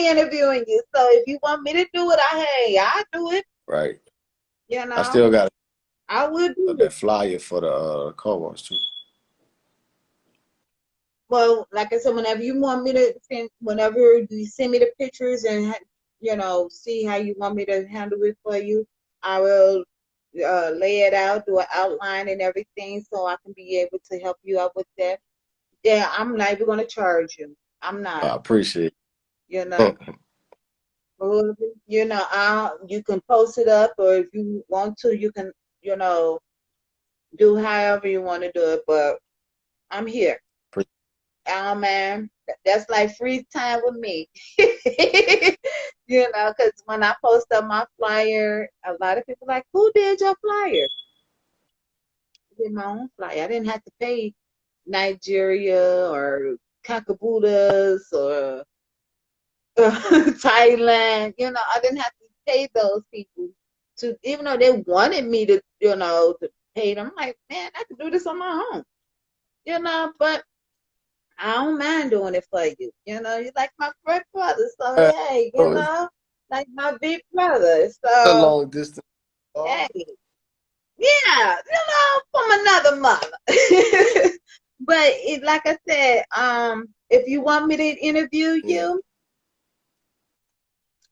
interviewing you. So if you want me to do it, I do it. right. You I know, still got I will do that it. flyer for the car wash too. Well, like I said, whenever you send me the pictures and see how you want me to handle it for you. I will lay it out, do an outline and everything so I can be able to help you out with that. Yeah, I'm not even going to charge you. I'm not, I appreciate you know. it. You can post it up, or if you want to, you can, you know, do however you want to do it. But I'm here. Man, that's like free time with me. Because when I post up my flyer, a lot of people like, who did your flyer? I did my own flyer. I didn't have to pay Nigeria or Kakabutas or Thailand. I didn't have to pay those people to, even though they wanted me to, to pay them. I'm like, man, I could do this on my own, but I don't mind doing it for you. You're like my big brother, so hey, It's like my big brother. a So long distance. hey, yeah, from another mother. But like I said, if you want me to interview Yeah, you,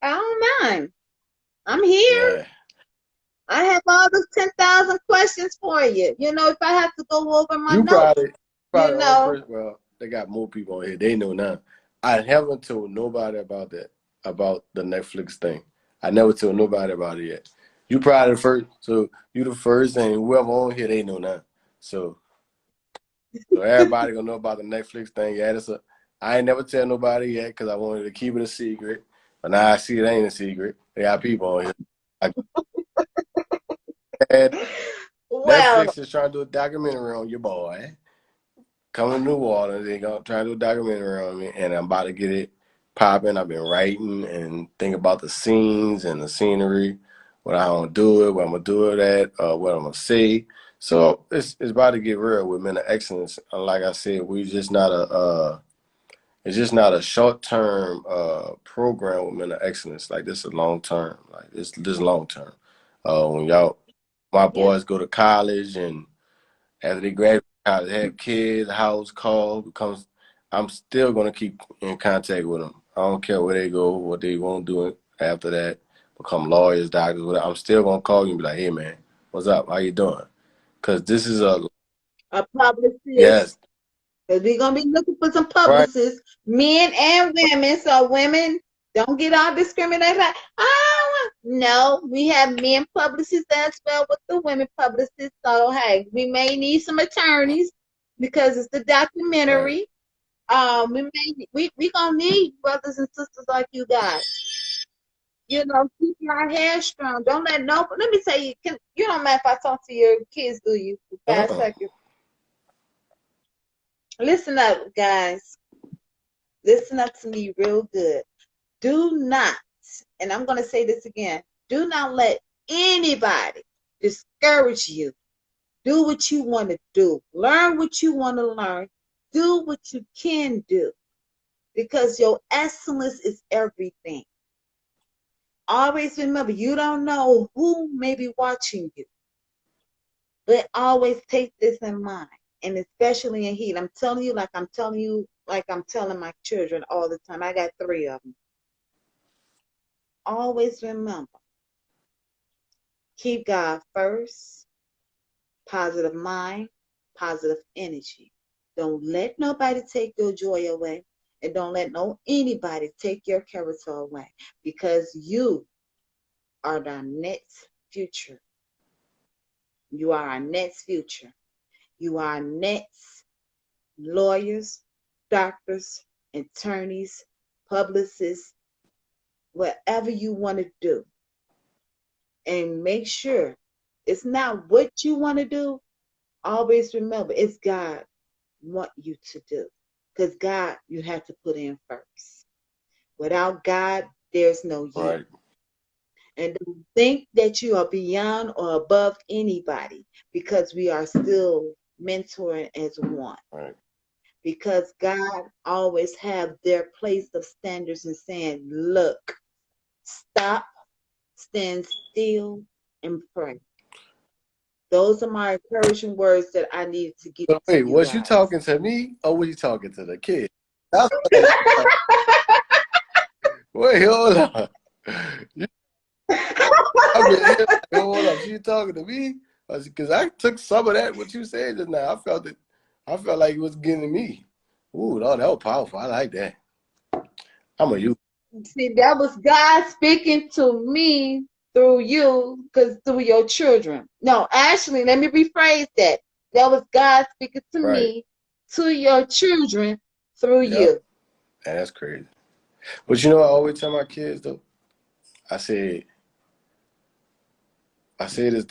I don't mind. I'm here. yeah. I have all those 10,000 questions for you. If I have to go over my You notes, probably the only person. Well, they got more people on here. They know now. I haven't told nobody about that, about the Netflix thing. I never told nobody about it yet. You probably the first. So you the first, and whoever on here, they know now. So everybody gonna know about the Netflix thing. Yeah, I ain't never tell nobody yet because I wanted to keep it a secret. But now I see it ain't a secret. They got people on here. And well, Netflix is trying to do a documentary on your boy. Coming to New Orleans, they gonna try to do a documentary on me, and I'm about to get it popping. I've been writing and think about the scenes and the scenery, what I gonna do it, what I'm gonna do it at, what I'm gonna say. So it's about to get real with Men of Excellence. Like I said, it's just not a short term program with Men of Excellence. Like this is long term. Like this long term. When my yeah, boys go to college and after they graduate, college, have kids, house, call, becomes. I'm still gonna keep in contact with them. I don't care where they go, what they won't do after that. Become lawyers, doctors, whatever. I'm still gonna call you and be like, "Hey, man, what's up? How you doing?" Because this is a a publicist. yes, Because we're going to be looking for some right, publicists, men and women. So women, don't get all discriminated. Like, oh, no, we have men publicists as well with the women publicists. So, hey, we may need some attorneys because it's the right. documentary. We gonna need brothers and sisters like you guys. Keep your hair strong. Don't let no. Let me tell you. You don't mind if I talk to your kids? Do you for 5 seconds? Listen up, guys. Listen up to me real good. Do not, and I'm going to say this again, do not let anybody discourage you. Do what you want to do. Learn what you want to learn. Do what you can do because your excellence is everything. Always remember, you don't know who may be watching you, but always take this in mind, and especially in heat. I'm telling you, like I'm telling my children all the time. I got 3 of them. Always remember, keep God first, positive mind, positive energy. Don't let nobody take your joy away, and don't let anybody take your character away, because you are the next future. You are our next future. You are our next lawyers, doctors, attorneys, publicists, whatever you want to do. And make sure it's not what you want to do. Always remember, it's God want you to do. Because God, you have to put in first. Without God, there's no you. Right, And don't think that you are beyond or above anybody, because we are still mentoring as one. right. Because God always have their place of standards and saying, look, stop, stand still, and pray. Those are my encouraging words that I needed to give So to wait, you was you guys. talking to me or was you talking to the kid? That's what I, wait, hold on. I've been here like, hold up, she talking to me? Because I took some of that, what you said just now. I felt it. I felt like it was getting to me. Ooh, Lord, that was powerful. I like that. I'm a you. See, that was God speaking to me through you, because through your children. No, actually, let me rephrase that. That was God speaking to Right. me, to your children, through Yep. you. Man, that's crazy. But you know what I always tell my kids though? I said, this.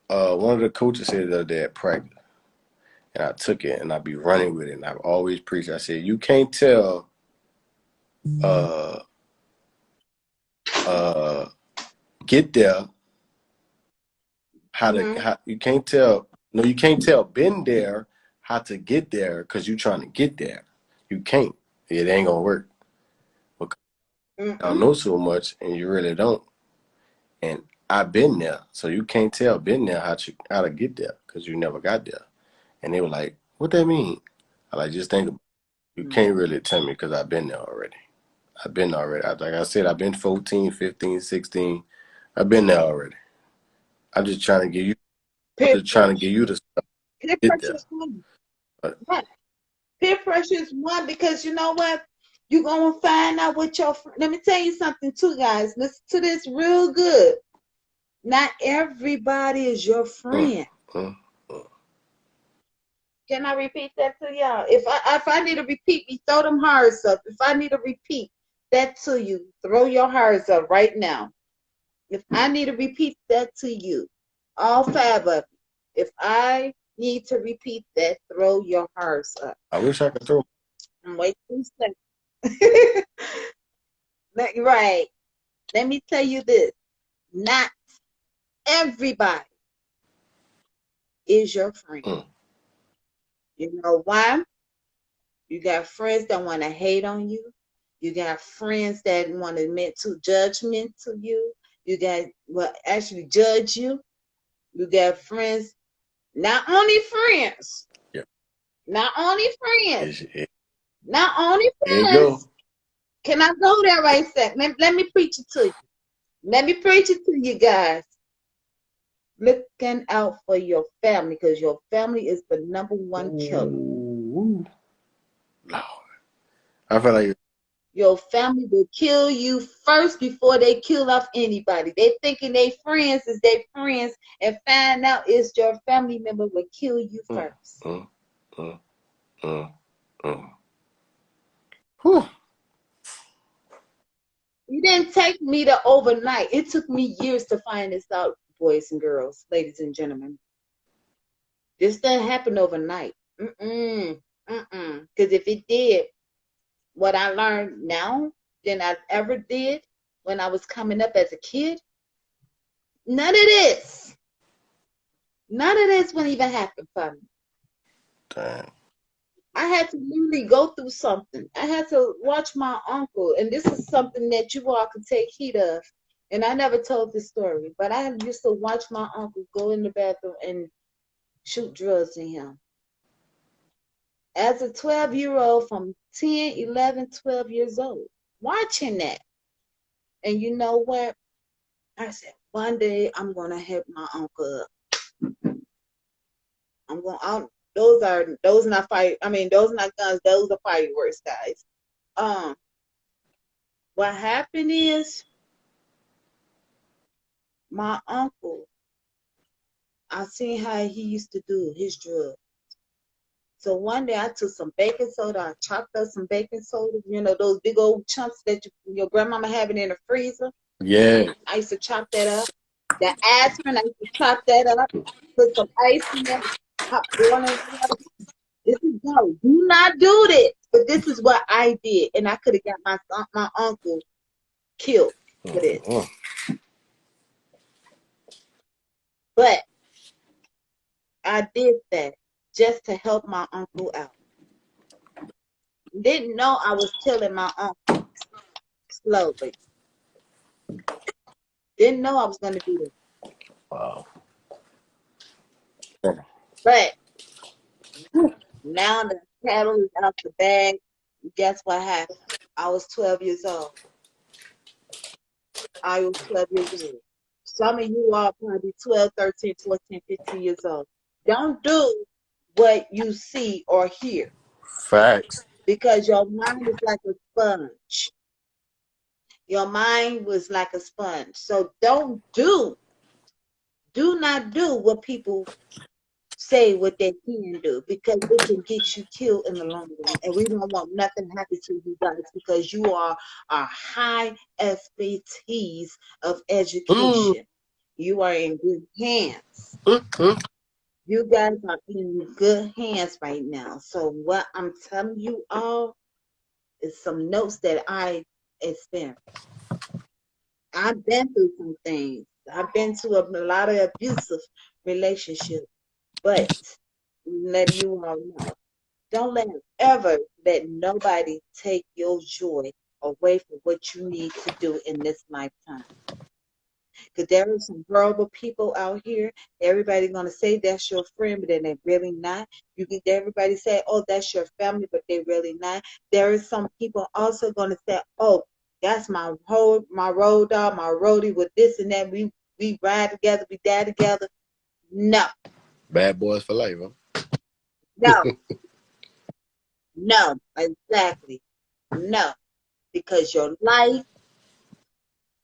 One of the coaches said the other day at practice, and I took it, and I be running with it, and I've always preached. I said, you can't tell, uh, uh, get there Hmm. how you can't tell. No, you can't tell been there how to get there because you trying to get there. You can't. It ain't gonna work because I don't Mm-mm. know so much, and you really don't. And I've been there, so you can't tell been there how to get there because you never got there. And they were like, "What that mean?" I like just think about it. You can't really tell me because I've been there already. I've been already. Like I said, I've been 14, 15, 16. I've been there already. I'm just trying to give you. I'm Peer just trying to pressure. give you the stuff Peer to get pressure there. is one. But Right. Peer pressure is one, because you know what? You're going to find out what your let me tell you something too, guys. Listen to this real good. Not everybody is your mm, friend. mm, mm. Can I repeat that to y'all? If I need to repeat, me throw them hearts up. If I need to repeat that to you, throw your hearts up right now. If I need to repeat that to you, all five of you, if I need to repeat that, throw your hearts up. I wish I could throw. And wait 2 seconds. Right. Let me tell you this. Not everybody is your friend. Mm, You know why? You got friends that want to hate on you. You got friends that want to admit to judgment to you. You got, well, actually judge you. You got friends, not only friends, yeah. not only friends, It, not only here you friends. go. Can I go there right a second? Let me preach it to you. Let me preach it to you guys. Looking out for your family, because your family is the number one killer. Ooh, Lord. I feel like Your family will kill you first before they kill off anybody. They thinking they friends is they friends, and find out it's your family member will kill you mm, first. mm, mm, mm, mm. Whew. It didn't take me to overnight. It took me years to find this out, boys and girls, ladies and gentlemen. This didn't happen overnight. Mm-mm. Mm-mm. Because if it did, what I learned now than I ever did when I was coming up as a kid, none of this, none of this would even happen for me. Damn. I had to literally go through something. I had to watch my uncle, and this is something that you all can take heed of. And I never told this story, but I used to watch my uncle go in the bathroom and shoot drugs in him. As a 12-year-old, from 10, 11, 12 years old, watching that. And you know what? I said, one day I'm going to help my uncle up. I'm going, those not fire. I mean, those not guns. Those are fireworks, guys. Um, what happened is my uncle, I seen how he used to do his drug. So one day I took some baking soda, I chopped up some baking soda, those big old chunks that your grandmama having in the freezer. Yeah. I used to chop that up. The aspirin, I used to chop that up, put some ice in there, hot boiling water. This is no, do not do this. But this is what I did, and I could have got my uncle killed for Mm, this. mm. But I did that just to help my uncle out. Didn't know I was killing my uncle slowly. Didn't know I was going to do this. Wow. Yeah. But now the cattle is out the bag. Guess what happened? I was 12 years old. I was 12 years old. Some of you are probably 12, 13, 14, 15 years old. Don't do what you see or hear Facts. because your mind is like a sponge. Your mind was like a sponge. So do not do what people say what they can do because it can get you killed in the long run. And we don't want nothing happen to you guys because you are high expertise of Mm, education. You are in good hands. mm. You guys are in good hands right now. So what I'm telling you all is some notes that I experienced. I've been through some things. I've been to a lot of abusive relationships, but letting you all know. Don't ever let nobody take your joy away from what you need to do in this lifetime. Because there are some horrible people out here. Everybody's gonna say that's your friend, but then they're really not. You can everybody say, "Oh, that's your family," but they're really not. There is some people also gonna say, "Oh, that's my road dog, my roadie with this and that. We ride together, we die together." No, Bad boys for life, huh? no, no, exactly, no. Because your life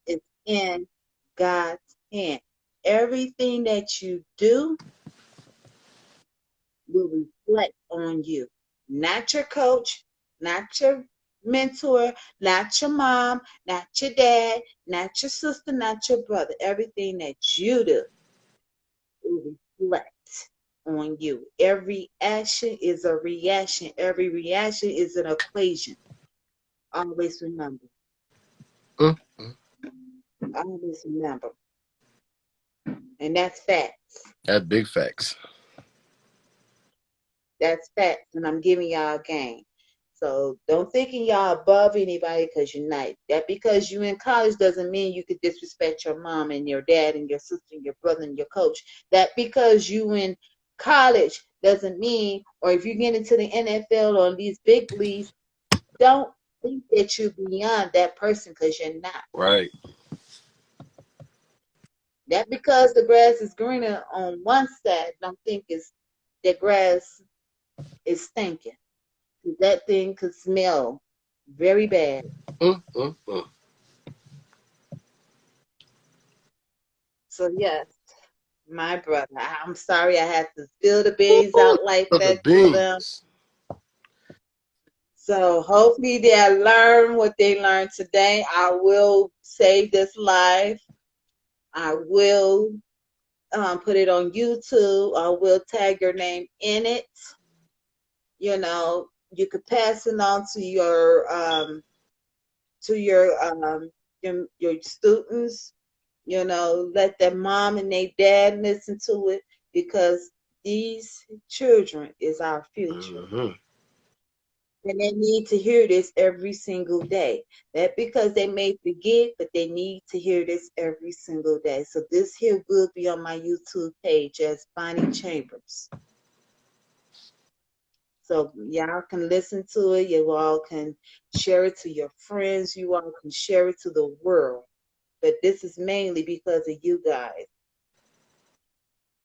is in God's hand. Everything that you do will reflect on you. Not your coach, not your mentor, not your mom, not your dad, not your sister, not your brother. Everything that you do will reflect on you. Every action is a reaction. Every reaction is an equation. Always remember. Mm. Always remember. And that's facts. That's big facts. That's facts, and I'm giving y'all a game. So don't thinking y'all above anybody because you're not. That because you in college doesn't mean you could disrespect your mom and your dad and your sister and your brother and your coach. That because you in college doesn't mean, or if you get into the NFL or these big leagues, don't think that you're beyond that person because you're not. Right. That because the grass is greener on one side, don't think it's the grass is stinking. That thing could smell very bad. Mm. So yes, my brother. I'm sorry I had to spill the beans out like The that to them. beans. So hopefully they'll learn what they learned today. I will save this live. I will put it on YouTube. I will tag your name in it. You know, you could pass it on to your students. You know, let their mom and their dad listen to it because these children is our future. Mm-hmm. And they need to hear this every single day. That because they may forget, but they need to hear this every single day. So this here will be on my YouTube page as Bonnie Chambers. So y'all can listen to it. You all can share it to your friends. You all can share it to the world. But this is mainly because of you guys.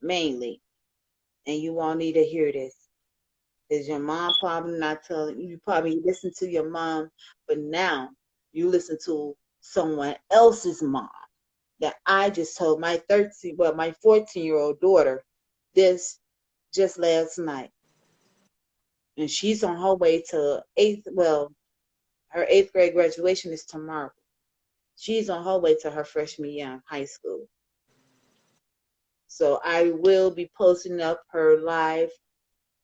Mainly. And you all need to hear this. Is your mom probably not telling you? You probably listen to your mom, but now you listen to someone else's mom. That I just told my 14-year-old daughter this just last night. And she's on her way to her eighth grade graduation is tomorrow. She's on her way to her freshman year in high school. So I will be posting up her live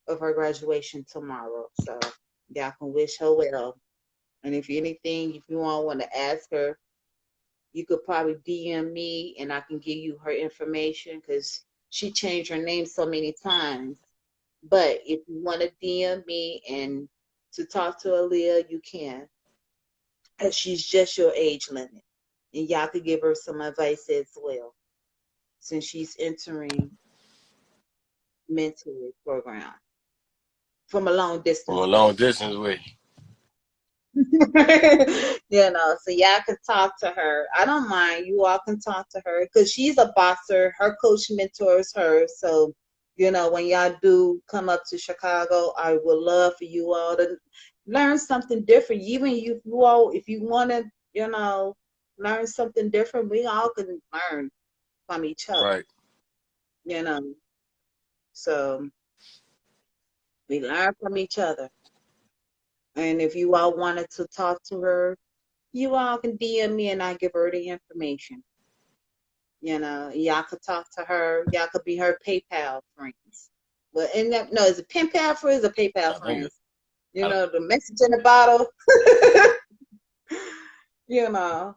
of her graduation tomorrow. So y'all can wish her well. And if anything, if you all want to ask her, you could probably DM me and I can give you her information because she changed her name so many times. But if you want to DM me and to talk to Aaliyah, you can. Because she's just your age limit. And y'all could give her some advice as well since she's entering mentoring program from a long From a distance long way. distance way. So y'all can talk to her. I don't mind. You all can talk to her because she's a boxer. Her coach mentors her. So, when y'all do come up to Chicago, I would love for you all to learn something different. Even you all, if you want to, learn something different, we all can learn from each other. Right. You know, so we learn from each other. And if you all wanted to talk to her, you all can DM me and I give her the information. Y'all could talk to her. Y'all could be her PayPal friends. Well, and that, no, is it pen pal friends or PayPal I think friends? I, The message in the bottle. you know,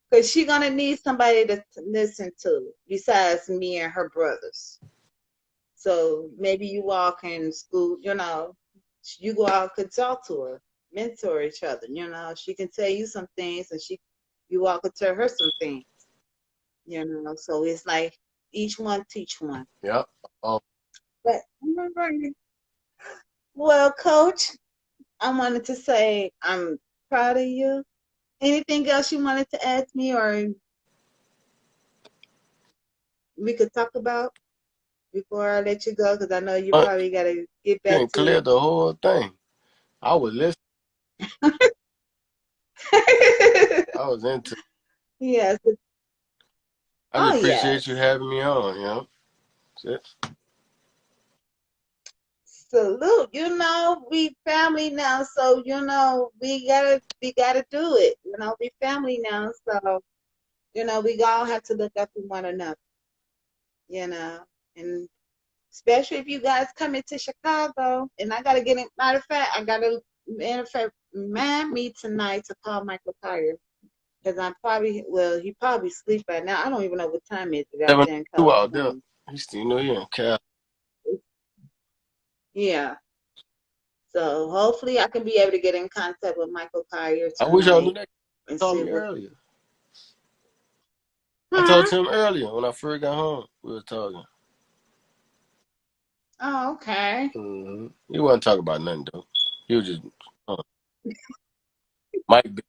because she gonna need somebody to listen to besides me and her brothers. So maybe you all can school. You all could talk to her, mentor each other. She can tell you some things, and you all could tell her some things. So it's like each one teach one. yeah. Um, But well, Coach, I wanted to say I'm proud of you. Anything else you wanted to ask me, or we could talk about before I let you go? Because I know you uh, probably got to get you back didn't to clear the whole thing. I was listening. it. I was into. Yes. I Oh, just appreciate you yes. having me on. That's it. Salute. We family now, so we gotta do it. We family now, so we all have to look up for one another. You know, and especially if you guys come into Chicago, and I gotta get in. Matter of fact, remind me tonight to call Michael Kyer because he probably sleep right now. I don't even know what time it is. Seven Goddamn two out there. California. He's still, he in Cal. Yeah. So hopefully I can be able to get in contact with Michael Kyer I wish I knew tonight that. and He told see me what. earlier. I talked Huh? to him earlier when I first got home. We were talking. Oh, okay. He wasn't talking about nothing though. He was just uh, might be.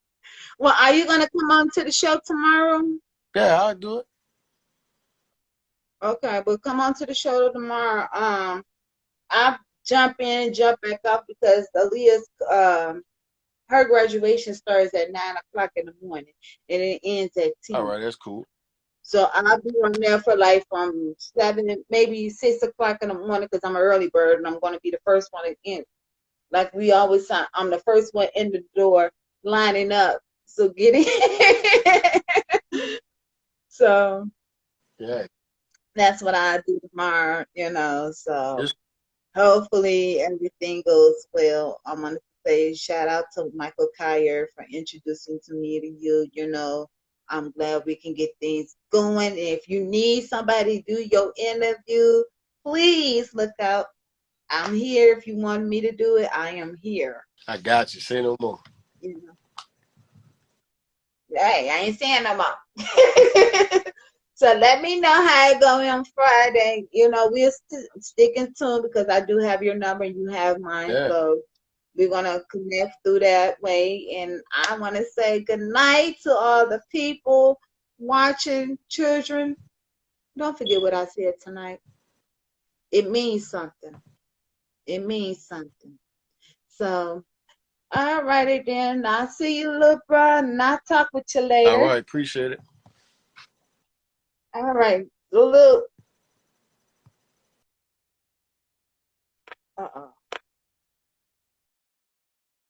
Well, are you gonna come on to the show tomorrow? Yeah, I'll do it. Okay, but come on to the show tomorrow. I jump in, jump back up because Aaliyah's her graduation starts at 9 o'clock in the morning and it ends at All 10. right, that's cool. So I'll be on there for like from 7, maybe 6 o'clock in the morning because I'm an early bird and I'm going to be the first one in. Like we always say, I'm the first one in the door lining up. So get in. So Yeah, that's what I do tomorrow. So it's hopefully everything goes well. I'm gonna say shout out to Michael Kyer for introducing to me to you. I'm glad we can get things going. If you need somebody to do your interview, please look out. I'm here. If you want me to do it, I am here. I got you. Say no more. You know. Hey, I ain't saying no more. So let me know how it going on Friday. We're sticking tuned because I do have your number and you have mine. Yeah, So we're gonna connect through that way. And I want to say good night to all the people watching. Children, don't forget what I said tonight. It means something. It means something. So, all righty then. I'll see you, little bro, and I'll talk with you all later. right. Appreciate it. All right. Little. Uh-uh.